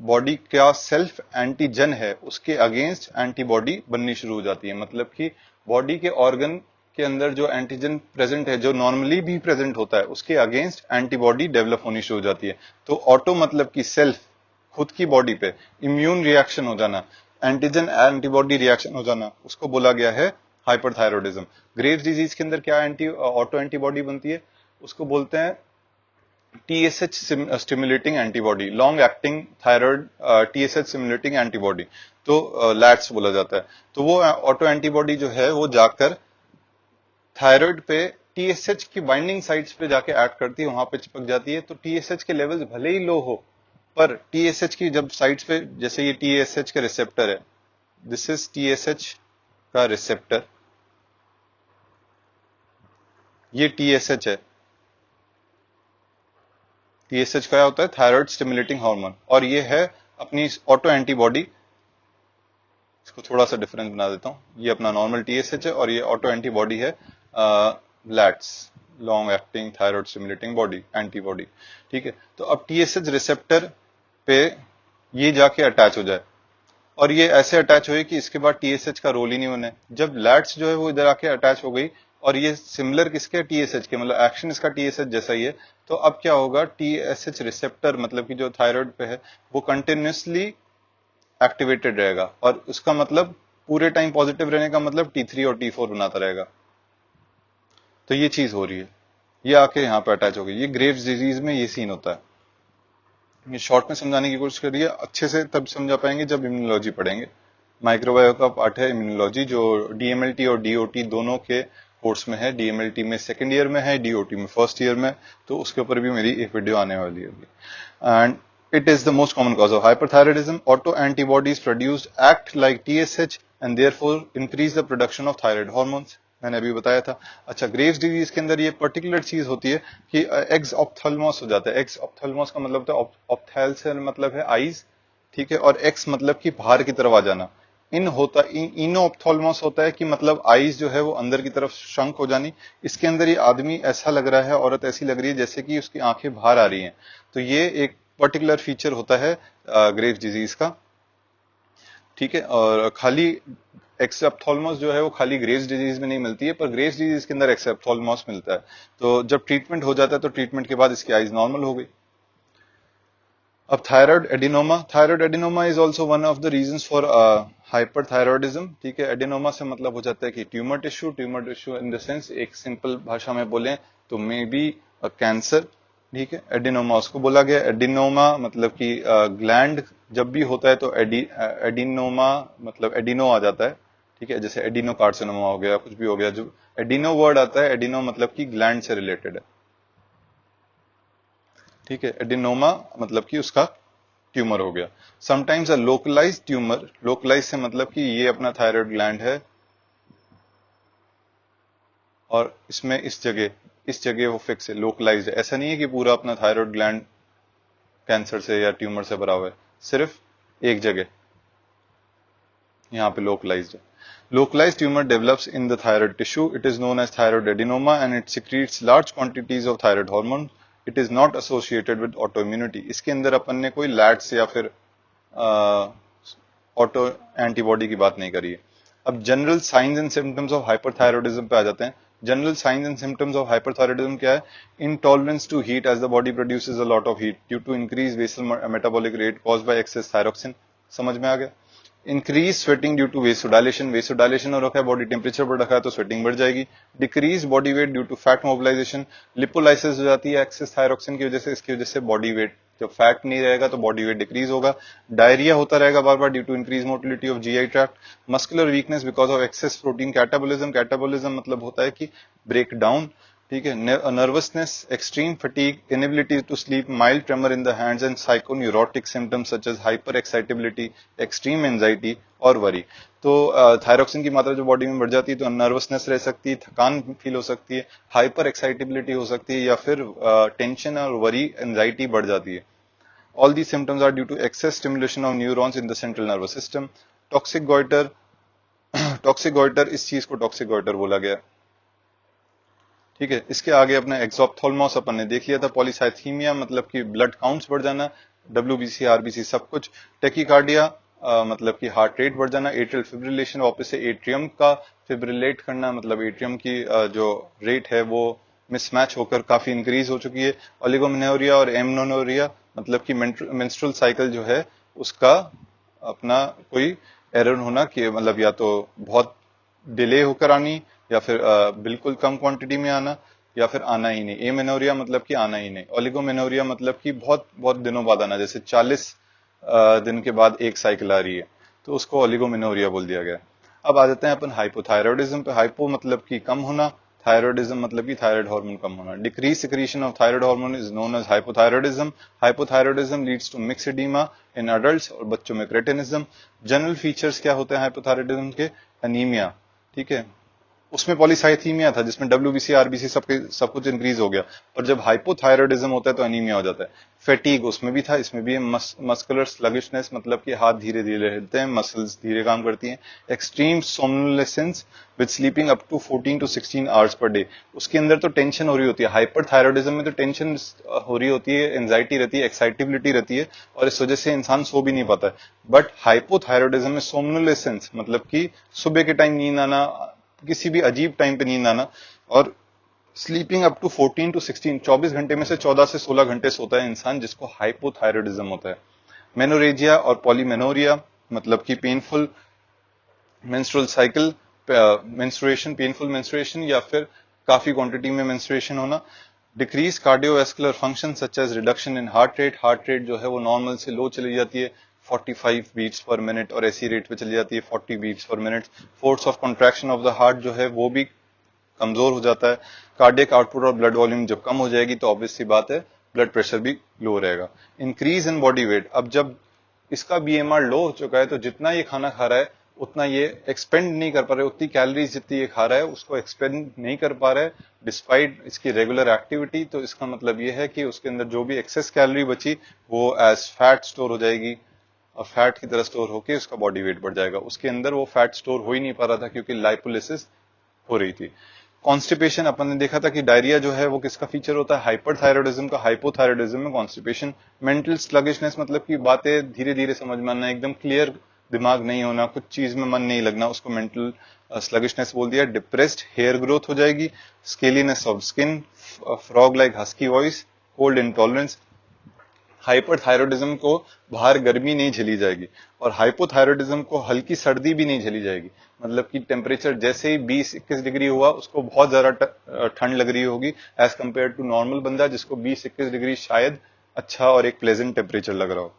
बॉडी का सेल्फ एंटीजन है उसके अगेंस्ट एंटीबॉडी बननी शुरू हो जाती है, मतलब कि बॉडी के ऑर्गन के अंदर जो एंटीजन प्रेजेंट है, जो नॉर्मली भी प्रेजेंट होता है, उसके अगेंस्ट एंटीबॉडी डेवलप होनी शुरू हो जाती है। तो ऑटो मतलब कि सेल्फ, खुद की बॉडी पे इम्यून रिएक्शन हो जाना, एंटीजन एंटीबॉडी रिएक्शन हो जाना, उसको बोला गया है हाइपरथायरॉयडिज्म। ग्रेव्स डिजीज के अंदर क्या ऑटो एंटीबॉडी बनती है, उसको बोलते हैं TSH stimulating antibody, long acting thyroid TSH stimulating antibody, तो लैट्स बोला जाता है। तो वो ऑटो एंटीबॉडी जो है वो जाकर थायराइड पे TSH की बाइंडिंग साइट्स पे जाके एक्ट करती है, वहां पे चिपक जाती है। तो TSH के लेवल्स भले ही लो हो, पर TSH की जब साइट्स पे, जैसे ये TSH का रिसेप्टर है, दिस इज TSH का रिसेप्टर, ये TSH है। TSH क्या होता है, थायराइड स्टिमुलेटिंग हार्मोन, और ये है अपनी ऑटो एंटीबॉडी। इसको थोड़ा सा डिफरेंस बना देता हूं, ये अपना नॉर्मल TSH है और ये ऑटो एंटीबॉडी है LATS, long acting thyroid stimulating body antibody. ठीक है, तो अब TSH रिसेप्टर पे ये जाके अटैच हो जाए, और ये ऐसे अटैच हुए कि इसके बाद TSH का रोल ही नहीं बने। जब लैट्स जो है वो इधर आके अटैच हो गई, और ये सिमिलर किसके, TSH के, मतलब एक्शन इसका TSH जैसा ही है, तो अब क्या होगा, TSH रिसेप्टर मतलब कि जो थायराइड पे है वो कंटिन्यूसली एक्टिवेटेड रहेगा, और उसका मतलब पूरे टाइम पॉजिटिव रहने का मतलब T3 और T4 बनाता रहेगा। तो ये चीज हो रही है, ये आके यहाँ पे अटैच हो गई। ये ग्रेव्स डिजीज में ये सीन होता है। ये शॉर्ट में समझाने की कोशिश करिए, अच्छे से तब समझा पाएंगे जब इम्यूनोलॉजी पढ़ेंगे। माइक्रोबायो का पार्ट है इम्यूनोलॉजी, जो DMLT और DOT दोनों के कोर्स में है। DMLT में सेकंड ईयर में है, DOT में फर्स्ट ईयर में, तो उसके ऊपर भी मेरी एक वीडियो आने वाली है। And it is the most common cause of hyperthyroidism. Auto antibodies produced act like TSH and therefore increase the production of thyroid hormones. मैंने अभी बताया था। अच्छा, ग्रेव्स डिजीज के अंदर ये पर्टिकुलर चीज होती है कि एक्स ऑप्थेल्मोस हो जाता है। एक्स ऑप्थेल्मोस का मतलब होता है, ऑप्थेल से मतलब है आईज, ठीक है, और एक्स मतलब कि बाहर की तरफ आ जाना। इनोप्थोल्मोस होता है कि मतलब आईज जो है वो अंदर की तरफ श्रंक हो जानी। इसके अंदर ये आदमी ऐसा लग रहा है, औरत ऐसी लग रही है जैसे कि उसकी आंखें बाहर आ रही हैं। तो ये एक पर्टिकुलर फीचर होता है ग्रेव्स डिजीज का। ठीक है, और खाली एक्सेप्थोल्मोस जो है वो खाली ग्रेव्स डिजीज में नहीं मिलती है, पर ग्रेव्स डिजीज के अंदर एक्सेप्थोल्मोस मिलता है। तो जब ट्रीटमेंट हो जाता है तो ट्रीटमेंट के बाद इसकी आईज नॉर्मल हो गई। अब thyroid adenoma is also one of the reasons for hyperthyroidism. ठीक है, एडिनोमा से मतलब हो जाता है कि tumour tissue in the sense, एक सिंपल भाषा में बोले तो मे बी कैंसर। ठीक है, एडिनोमा उसको बोला गया। एडिनोमा मतलब कि ग्लैंड जब भी होता है तो एडिनोमा मतलब एडिनो आ जाता है। ठीक है, जैसे एडिनो कार्सिनोमा हो गया, कुछ भी हो गया, जो एडिनो वर्ड आता है, एडिनो मतलब कि ग्लैंड से रिलेटेड है। ठीक है, एडिनोमा मतलब कि उसका ट्यूमर हो गया। Sometimes a localise tumour, localise से मतलब कि ये अपना थायराइड ग्लैंड है और इसमें इस जगह वो फिक्स है, लोकलाइज है। ऐसा नहीं है कि पूरा अपना थायराइड ग्लैंड कैंसर से या ट्यूमर से भरा हुआ है, सिर्फ एक जगह यहाँ पे लोकलाइज्ड है। Localized tumor develops in the thyroid tissue. It is known as thyroid adenoma and it secretes large quantities of thyroid hormone. It is not associated with autoimmunity. इसके अंदर अपन ने कोई लैट्स या फिर ऑटो एंटीबॉडी की बात नहीं करी है। अब general signs and symptoms of hyperthyroidism पे आ जाते हैं। General signs and symptoms of hyperthyroidism क्या है? Intolerance to heat as the body produces a lot of heat due to increase basal metabolic rate caused by excess thyroxine. समझ में आ गया? Increase sweating due to vasodilation, vasodilation हो रखा है, body temperature बढ़ रखा है तो स्वेटिंग बढ़ जाएगी। Decrease body weight due to fat mobilisation, lipolysis हो जाती है एक्सेस थायरोक्सिन की वजह से। इसकी वजह से बॉडी वेट, जब फैट नहीं रहेगा तो बॉडी वेट डिक्रीज होगा। डायरिया होता रहेगा बार बार due to increase motility of G I tract. Muscular weakness because of excess protein catabolism, catabolism मतलब होता है कि ब्रेक डाउन। ठीक है, nervousness, extreme fatigue, inability to sleep, mild tremor in the hands and psychoneurotic symptoms such as hyper excitability, extreme anxiety और worry. तो thyroxine की मात्रा जो बॉडी में बढ़ जाती है तो नर्वसनेस रह सकती है, थकान फील हो सकती है, हाइपर एक्साइटेबिलिटी हो सकती है, या फिर टेंशन और वरी एंजाइटी बढ़ जाती है। All these symptoms are due to excess stimulation of neurons in the central nervous system. Toxic goiter, toxic goitre, इस चीज को टॉक्सिक गोइटर बोला गया। ठीक है, इसके आगे अपना एक्सोप्थोल्मोस अपन ने देख लिया था। पॉलीसाइथीमिया मतलब कि ब्लड काउंट्स बढ़ जाना, डब्ल्यूबीसी आरबीसी सब कुछ। टेकिकार्डिया मतलब कि हार्ट रेट बढ़ जाना। एट्रियल फिब्रिलेशन वापस से एट्रियम का फिब्रिलेट करना, मतलब एट्रियम की जो रेट है वो मिसमैच होकर काफी इंक्रीज हो चुकी है। ओलिगोमेनोरिया और एमनोनोरिया मतलब कि मेंस्ट्रुअल साइकिल जो है उसका अपना कोई एरर होना, कि मतलब या तो बहुत डिले होकर आनी, या फिर बिल्कुल कम क्वांटिटी में आना, या फिर आना ही नहीं। एमेनोरिया मतलब कि आना ही नहीं। ओलिगोमेनोरिया मतलब कि बहुत बहुत दिनों बाद आना, जैसे 40 दिन के बाद एक साइकिल आ रही है तो उसको ओलिगोमेनोरिया बोल दिया गया। अब आ जाते हैं अपन हाइपोथायरॉयडिज्म पे। हाइपो मतलब कि कम होना, थायरॉयडिज्म मतलब कि थायराइड हार्मोन कम होना। Decrease secretion of thyroid hormone is known as hypothyroidism. Hypothyroidism leads to myxoedema in adults, और बच्चों में क्रेटिनिज्म। जनरल फीचर्स क्या होते हैं हाइपोथायरॉयडिज्म के? एनीमिया, ठीक है, उसमें पॉलीसाइथीमिया था जिसमें डब्ल्यूबीसी आरबीसी सब कुछ इंक्रीज हो गया, पर जब हाइपोथायरॉयडिज्म होता है तो एनीमिया हो जाता है। फेटीग उसमें भी था, इसमें भी मस्कुलर स्लगिशनेस मतलब कि हाथ धीरे धीरे हिलते हैं, मसल्स धीरे काम करती हैं। Extreme somnolence with sleeping up to 14 to 16 hours per day. उसके अंदर तो टेंशन हो रही होती है, हाइपरथायरॉयडिज्म में तो टेंशन हो रही होती है, एंजाइटी रहती है, एक्साइटेबिलिटी रहती है, और इस वजह से इंसान सो भी नहीं पाता है। बट हाइपोथायरॉयडिज्म में सोमनोलेसेंस मतलब कि सुबह के टाइम नींद आना, किसी भी अजीब टाइम पे नींद आना, और स्लीपिंग अप टू 14 to 16, 24 घंटे में से 14 से 16 घंटे सोता है इंसान, जिसको हाइपोथायरॉयडिज्म होता है। मेनोरेजिया और पॉलीमेनोरिया मतलब कि painful menstrual cycle, menstruation, painful menstruation, या फिर काफी क्वांटिटी में मेंस्ट्रुएशन होना। Decrease cardiovascular function such as reduction in heart rate जो है वो नॉर्मल से लो चली जाती है, 45 बीट्स पर मिनट, और ऐसी रेट पे चली जाती है 40 beats per minute. Force of contraction of the heart जो है वो भी कमजोर हो जाता है। कार्डियक आउटपुट और ब्लड वॉल्यूम जब कम हो जाएगी तो ऑब्वियस सी बात है ब्लड प्रेशर भी लो रहेगा। इंक्रीज इन बॉडी वेट, अब जब इसका बीएमआर लो हो चुका है तो जितना ये खाना खा रहा है उतना ये एक्सपेंड नहीं कर पा रहा है, उतनी कैलोरीज जितनी ये खा रहा है उसको एक्सपेंड नहीं कर पा रहा है डिस्पाइट इसकी रेगुलर एक्टिविटी। तो इसका मतलब ये है कि उसके अंदर जो भी एक्सेस कैलोरी बची वो एज फैट स्टोर हो जाएगी और फैट की तरह स्टोर होके उसका बॉडी वेट बढ़ जाएगा। उसके अंदर वो फैट स्टोर हो ही नहीं पा रहा था क्योंकि लाइपोलिसिस हो रही थी। कॉन्स्टिपेशन अपन ने देखा था कि डायरिया जो है वो किसका फीचर होता है, हाइपरथायरॉयडिज्म का। हाइपोथायरॉयडिज्म में कॉन्स्टिपेशन। मेंटल स्लगिशनेस मतलब कि बातें धीरे धीरे समझ में आना, एकदम क्लियर दिमाग नहीं होना, कुछ चीज में मन नहीं लगना, उसको मेंटल स्लगिशनेस बोल दिया। डिप्रेस्ड, हेयर ग्रोथ हो जाएगी, scaliness of skin, frog like husky voice, cold intolerance. Hyperthyroidism को बाहर गर्मी नहीं झेली जाएगी और हाइपोथायरॉयडिज्म को हल्की सर्दी भी नहीं झेली जाएगी। मतलब कि टेम्परेचर जैसे ही 20-21 डिग्री हुआ उसको बहुत ज्यादा ठंड लग रही होगी एज कंपेयर टू नॉर्मल बंदा जिसको 20-21 डिग्री शायद अच्छा और एक प्लेजेंट टेम्परेचर लग रहा हो।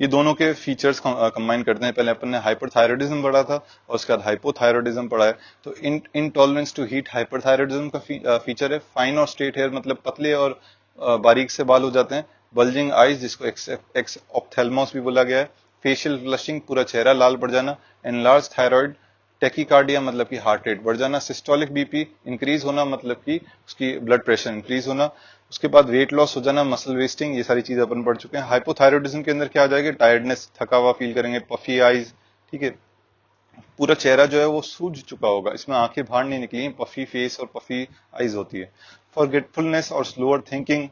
ये दोनों के फीचर्स कंबाइन करते हैं। पहले अपन ने हाइपरथायरॉयडिज्म पढ़ा था और उसके बाद हाइपोथायरॉयडिज्म पढ़ा है। तो इनटॉलरेंस टू हीट हाइपरथायरॉयडिज्म का फीचर है फाइन और स्ट्रेट हेयर, मतलब पतले और बारीक से बाल हो जाते हैं। बल्जिंग आईज जिसको एक्स ऑप्थेल्मोस भी बोला गया है। फेशियल फ्लशिंग, पूरा चेहरा लाल पड़ जाना। एनलार्ज थायराइड, टेकिकार्डिया मतलब कि हार्ट रेट बढ़ जाना। सिस्टोलिक बीपी इंक्रीज होना मतलब कि उसकी ब्लड प्रेशर इंक्रीज होना। उसके बाद वेट लॉस हो जाना, मसल वेस्टिंग, ये सारी चीजें अपन पढ़ चुके हैं। हाइपोथायरॉयडिज्म के अंदर क्या आ जाएगा, टायर्डनेस, थका हुआ फील करेंगे, पफी आईज, ठीक है, पूरा चेहरा जो है वो सूज चुका होगा, इसमें आंखें बाहर नहीं निकली, पफी फेस और पफी आईज होती है। फॉरगेटफुलनेस और स्लोअर थिंकिंग,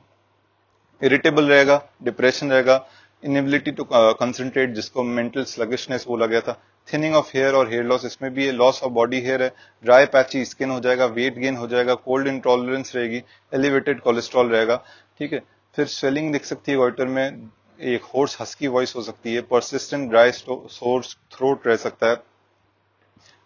इरिटेबल रहेगा, डिप्रेशन रहेगा, इनएबिलिटी टू कंसंट्रेट जिसको मेंटल स्लगिशनेस बोला गया था। थिनिंग ऑफ हेयर और हेयर लॉस, इसमें भी लॉस ऑफ बॉडी हेयर है। ड्राई पैची स्किन हो जाएगा, वेट गेन हो जाएगा, कोल्ड इंटॉलरेंस रहेगी, एलिवेटेड कोलेस्ट्रॉल रहेगा, ठीक है। फिर स्वेलिंग दिख सकती है गॉइटर में, एक होर्स हस्की वॉइस हो सकती है, परसिस्टेंट ड्राई सोर्स थ्रोट रह सकता है,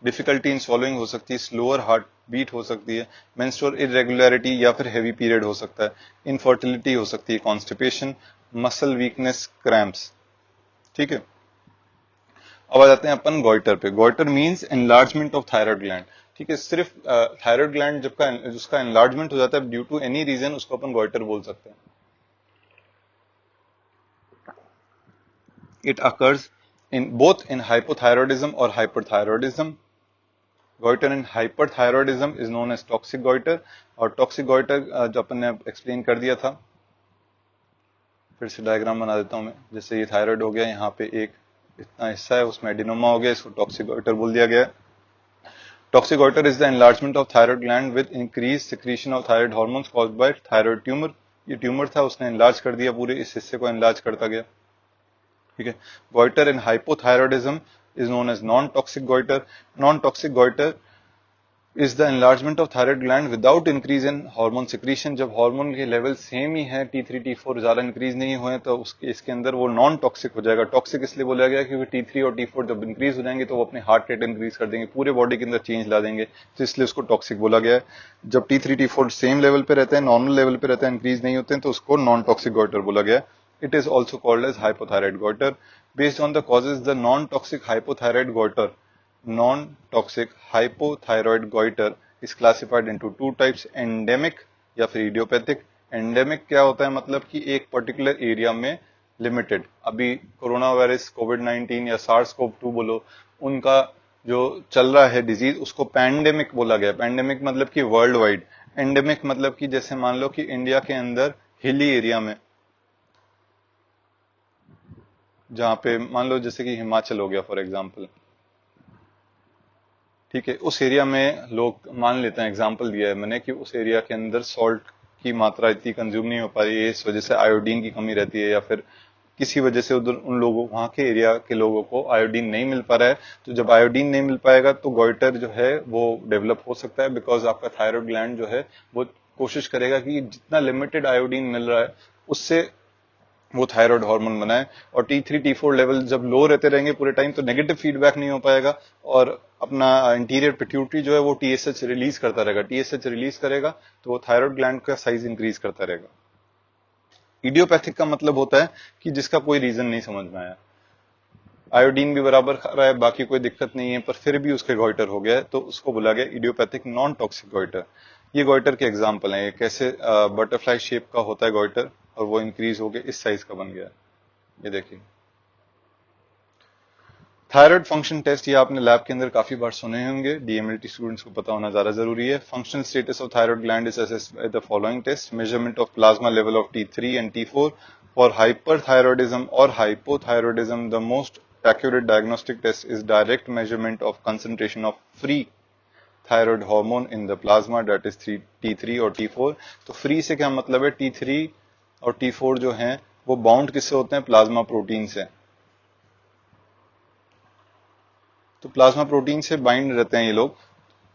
डिफिकल्टी इन swallowing हो सकती है, स्लोअर हार्ट बीट हो सकती है, मेंस्ट्रुअल इरेगुलरिटी या फिर हैवी पीरियड हो सकता है, इनफर्टिलिटी हो सकती है, कॉन्स्टिपेशन, मसल वीकनेस, क्रैम्प्स, ठीक है। अब आ जाते हैं अपन गॉइटर पे। Goitre means enlargement of thyroid gland, ठीक है। सिर्फ थायराइड ग्लैंड जब का जिसका एनलार्जमेंट हो जाता है ड्यू टू एनी रीजन, उसको अपन गॉइटर बोल सकते हैं। It occurs in both in hypothyroidism और hyperthyroidism. Goitre in hyperthyroidism is known as toxic goitre, और टॉक्सिक गोइटर जो अपन ने एक्सप्लेन कर दिया था, फिर से डायग्राम बना देता हूं मैं। जैसे ये थायराइड हो गया, यहाँ पे एक इतना हिस्सा है, उसमें एडिनोमा हो गया, इसको टॉक्सिक गोइटर बोल दिया गया। Toxic goitre is the enlargement of thyroid gland with increase secretion of thyroid hormones caused by thyroid tumour. ये ट्यूमर था, उसने एनलार्ज कर दिया, पूरे इस हिस्से को एनलार्ज करता गया, ठीक है। Goitre in hypothyroidism is known as non toxic goitre. Non toxic goitre is the enlargement of thyroid gland without increase in hormone secretion. जब हार्मोन के लेवल सेम ही है, T3 T4 ज्यादा इंक्रीज नहीं हुए, तो उसके इसके अंदर वो नॉन टॉक्सिक हो जाएगा। टॉक्सिक इसलिए बोला गया क्योंकि T3 और T4 जब इंक्रीज हो जाएंगे तो वो अपने हार्ट रेट इंक्रीज कर देंगे, पूरे बॉडी के अंदर चेंज ला देंगे, तो इसलिए उसको टॉक्सिक बोला गया है। जब T3 T4 सेम लेवल पे रहते हैं, नॉर्मल लेवल पे रहते हैं, इंक्रीज नहीं होते हैं, तो उसको नॉन टॉक्सिक गोइटर बोला गया है। It is also called as hypothyroid goitre. Based on the causes, the non toxic hypothyroid goitre, non-toxic hypothyroid goiter is classified into two types, endemic या फिर idiopathic। endemic क्या होता है, मतलब कि एक पर्टिकुलर एरिया में लिमिटेड। अभी कोरोना वायरस, कोविड-19 या SARS-CoV-2 बोलो, उनका जो चल रहा है डिजीज, उसको पैंडेमिक बोला गया। पैंडेमिक मतलब कि वर्ल्ड वाइड। एंडेमिक मतलब कि जैसे मान लो कि इंडिया के अंदर हिली एरिया में, जहां पे मान लो जैसे कि हिमाचल हो गया फॉर एग्जाम्पल, ठीक है, उस एरिया में लोग मान लेते हैं, एग्जांपल दिया है मैंने, कि उस एरिया के अंदर सॉल्ट की मात्रा इतनी कंज्यूम नहीं हो पा रही है, इस वजह से आयोडीन की कमी रहती है, या फिर किसी वजह से उधर उन लोगों, वहां के एरिया के लोगों को आयोडीन नहीं मिल पा रहा है। तो जब आयोडीन नहीं मिल पाएगा तो गॉइटर जो है वो डेवलप हो सकता है, बिकॉज आपका थायराइड ग्लैंड जो है वो कोशिश करेगा कि जितना लिमिटेड आयोडीन मिल रहा है उससे वो थायराइड हार्मोन बनाए। और T3 T4 लेवल जब लो रहते रहेंगे पूरे टाइम, तो नेगेटिव फीडबैक नहीं हो पाएगा, और अपना इंटीरियर पिट्यूटरी जो है वो TSH रिलीज करता रहेगा। TSH रिलीज करेगा तो वो थायराइड ग्लैंड का साइज इंक्रीज करता रहेगा। इडियोपैथिक का मतलब होता है कि जिसका कोई रीजन नहीं समझ में आया, आयोडीन भी बराबर खा रहा है, बाकी कोई दिक्कत नहीं है, पर फिर भी उसके गॉइटर हो गया है, तो उसको बोला गया इडियोपैथिक नॉन टॉक्सिक गॉइटर। ये गॉइटर के एग्जाम्पल हैं, ये कैसे बटरफ्लाई शेप का होता है गॉइटर, और वो इंक्रीज होके इस साइज का बन गया। ये देखिए, थायराइड फंक्शन टेस्ट, ये आपने लैब के अंदर काफी बार सुने होंगे, DMLT स्टूडेंट्स को पता होना ज्यादा जरूरी है। Functional status of thyroid gland is assessed by the following test: measurement of plasma level of T3 and T4, For hyperthyroidism or hypothyroidism, the most accurate diagnostic test is direct measurement of concentration of free thyroid hormone in the plasma, that is T3 और T4. तो free से क्या मतलब है? T3 और T4 जो हैं वो बाउंड किससे होते हैं? प्लाज्मा प्रोटीन से. तो प्लाज्मा प्रोटीन से बाइंड रहते हैं ये लोग.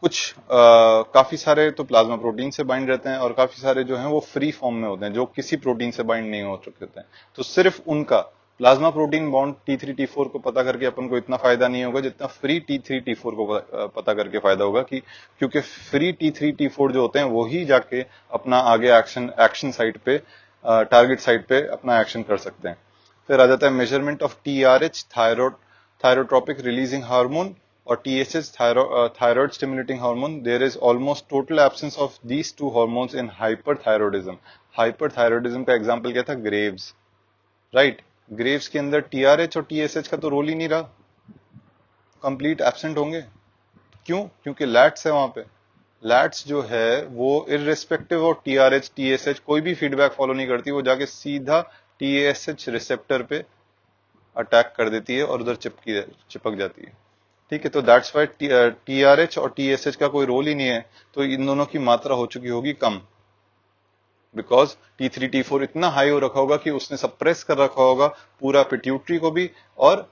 कुछ काफी सारे तो प्लाज्मा प्रोटीन से बाइंड रहते हैं और काफी सारे जो हैं वो फ्री फॉर्म में होते हैं, जो किसी प्रोटीन से बाइंड नहीं हो चुके होते हैं. तो सिर्फ उनका plasma protein bond T3 T4 को पता करके अपन को इतना फायदा नहीं होगा जितना फ्री T3 T4 को पता करके फायदा होगा, कि क्योंकि फ्री T3 T4 जो होते हैं वो ही जाके अपना आगे एक्शन साइट पे, टारगेट साइट पे अपना एक्शन कर सकते हैं. फिर आ जाता है measurement of TRH, thyrotropic releasing hormone, or TSH, thyroid stimulating hormone. There is almost total absence of these two hormones in hyperthyroidism. Hyperthyroidism का एग्जाम्पल क्या था? Graves, right. ग्रेव्स के अंदर TRH और TSH का तो रोल ही नहीं रहा, कंप्लीट एब्सेंट होंगे. क्यों? क्योंकि लैट्स है वहां पे. लैट्स जो है वो इररिस्पेक्टिव ऑफ TRH TSH कोई भी फीडबैक फॉलो नहीं करती, वो जाके सीधा TSH रिसेप्टर पे अटैक कर देती है और उधर चिपक जाती है. ठीक है, तो दैट्स वाई TRH और TSH का कोई रोल ही नहीं है. तो इन दोनों की मात्रा हो चुकी होगी कम, बिकॉज T3 T4 इतना हाई हो रखा होगा कि उसने सप्रेस कर रखा होगा पूरा पिट्यूटरी को भी और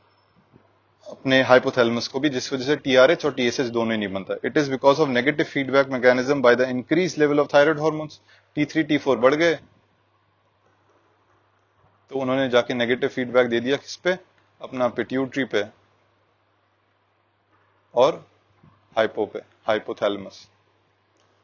अपने हाइपोथैलेमस को भी, जिस वजह से TRH और TSH दोनों ही नहीं बनता. It is because of negative feedback mechanism by the increase level of thyroid hormones. T3 T4 बढ़ गए तो उन्होंने जाके नेगेटिव फीडबैक दे दिया किस पे? अपना पिट्यूटरी पे और हाइपो पे, हाइपोथैलेमस.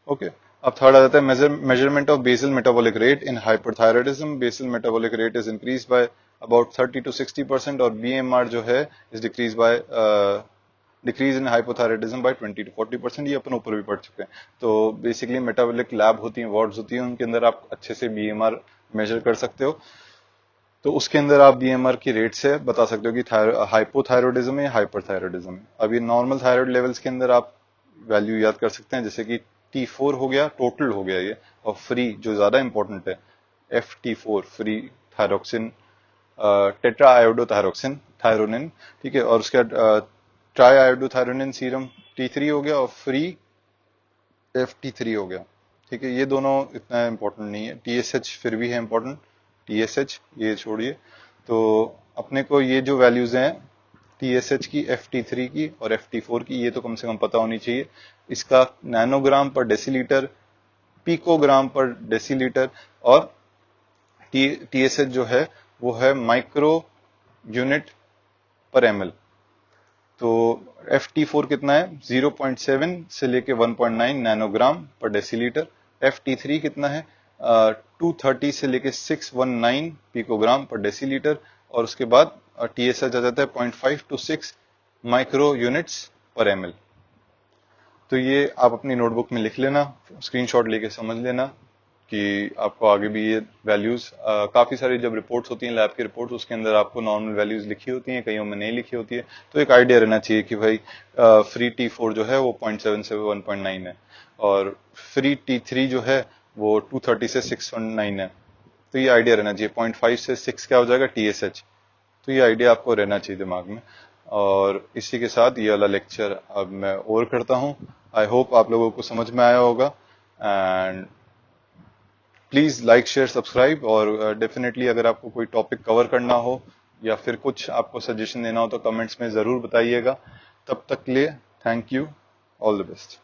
ओके, अब थर्ड आ जाता है measurement of basal metabolic rate in hyperthyroidism. Basal metabolic rate is increase by about 30 to 60% और BMR जो है is decrease in hypothyroidism by 20 to 40%. ये अपन ऊपर भी पढ़ चुके हैं. तो बेसिकली मेटाबॉलिक लैब होती हैं, वार्ड्स होती हैं, उनके अंदर आप अच्छे से BMR मेजर कर सकते हो. तो उसके अंदर आप BMR की रेट से बता सकते हो कि हाइपोथायरॉयडिज्म है, हाइपरथायरॉयडिज्म है. अभी नॉर्मल थायराइड लेवल्स के अंदर आप वैल्यू याद कर सकते हैं, जैसे कि T4 हो गया, टोटल हो गया ये, और फ्री जो ज्यादा इंपॉर्टेंट है FT4 free thyroxine, tetra आयोडोथायरोक्सिन thyronine. ठीक है, और उसके बाद ट्राई आयोडोथायरोनिन सीरम T3 हो गया और फ्री FT3 हो गया. ठीक है, ये दोनों इतना इंपॉर्टेंट नहीं है. TSH फिर भी है इंपॉर्टेंट, TSH ये छोड़िए. तो अपने को ये जो वैल्यूज हैं TSH की, FT3 की और FT4 की, ये तो कम से कम पता होनी चाहिए. इसका नैनोग्राम पर डेसीलीटर, पिकोग्राम पर डेसीलीटर, और TSH जो है वो है माइक्रो यूनिट पर ml. तो FT4 कितना है? 0.7 से लेके 1.9 नैनोग्राम पर डेसीलीटर. FT3 कितना है? 230 से लेके 619 पिकोग्राम पर डेसीलीटर. और उसके बाद TSH आ जाता है 0.5 to 6 माइक्रो यूनिट्स पर ml. तो ये आप अपनी नोटबुक में लिख लेना, स्क्रीनशॉट लेके समझ लेना कि आपको आगे भी ये वैल्यूज, काफी सारी जब रिपोर्ट्स होती हैं, लैब की रिपोर्ट्स, उसके अंदर आपको नॉर्मल वैल्यूज लिखी होती हैं, कईयों में नहीं लिखी होती है. तो एक आइडिया रहना चाहिए कि भाई फ्री T4 जो है वो 0.7 से 1.9 है और फ्री T3 जो है वो 230 से 619 है. तो ये आइडिया रहना चाहिए. 0.5 से 6 क्या हो जाएगा? TSH. तो ये आइडिया आपको रहना चाहिए दिमाग में. और इसी के साथ ये वाला लेक्चर अब मैं और करता हूँ. आई होप आप लोगों को समझ में आया होगा. And please like, share, subscribe. और डेफिनेटली अगर आपको कोई टॉपिक कवर करना हो या फिर कुछ आपको सजेशन देना हो तो कमेंट्स में जरूर बताइएगा. तब तक के लिए thank you. All the best.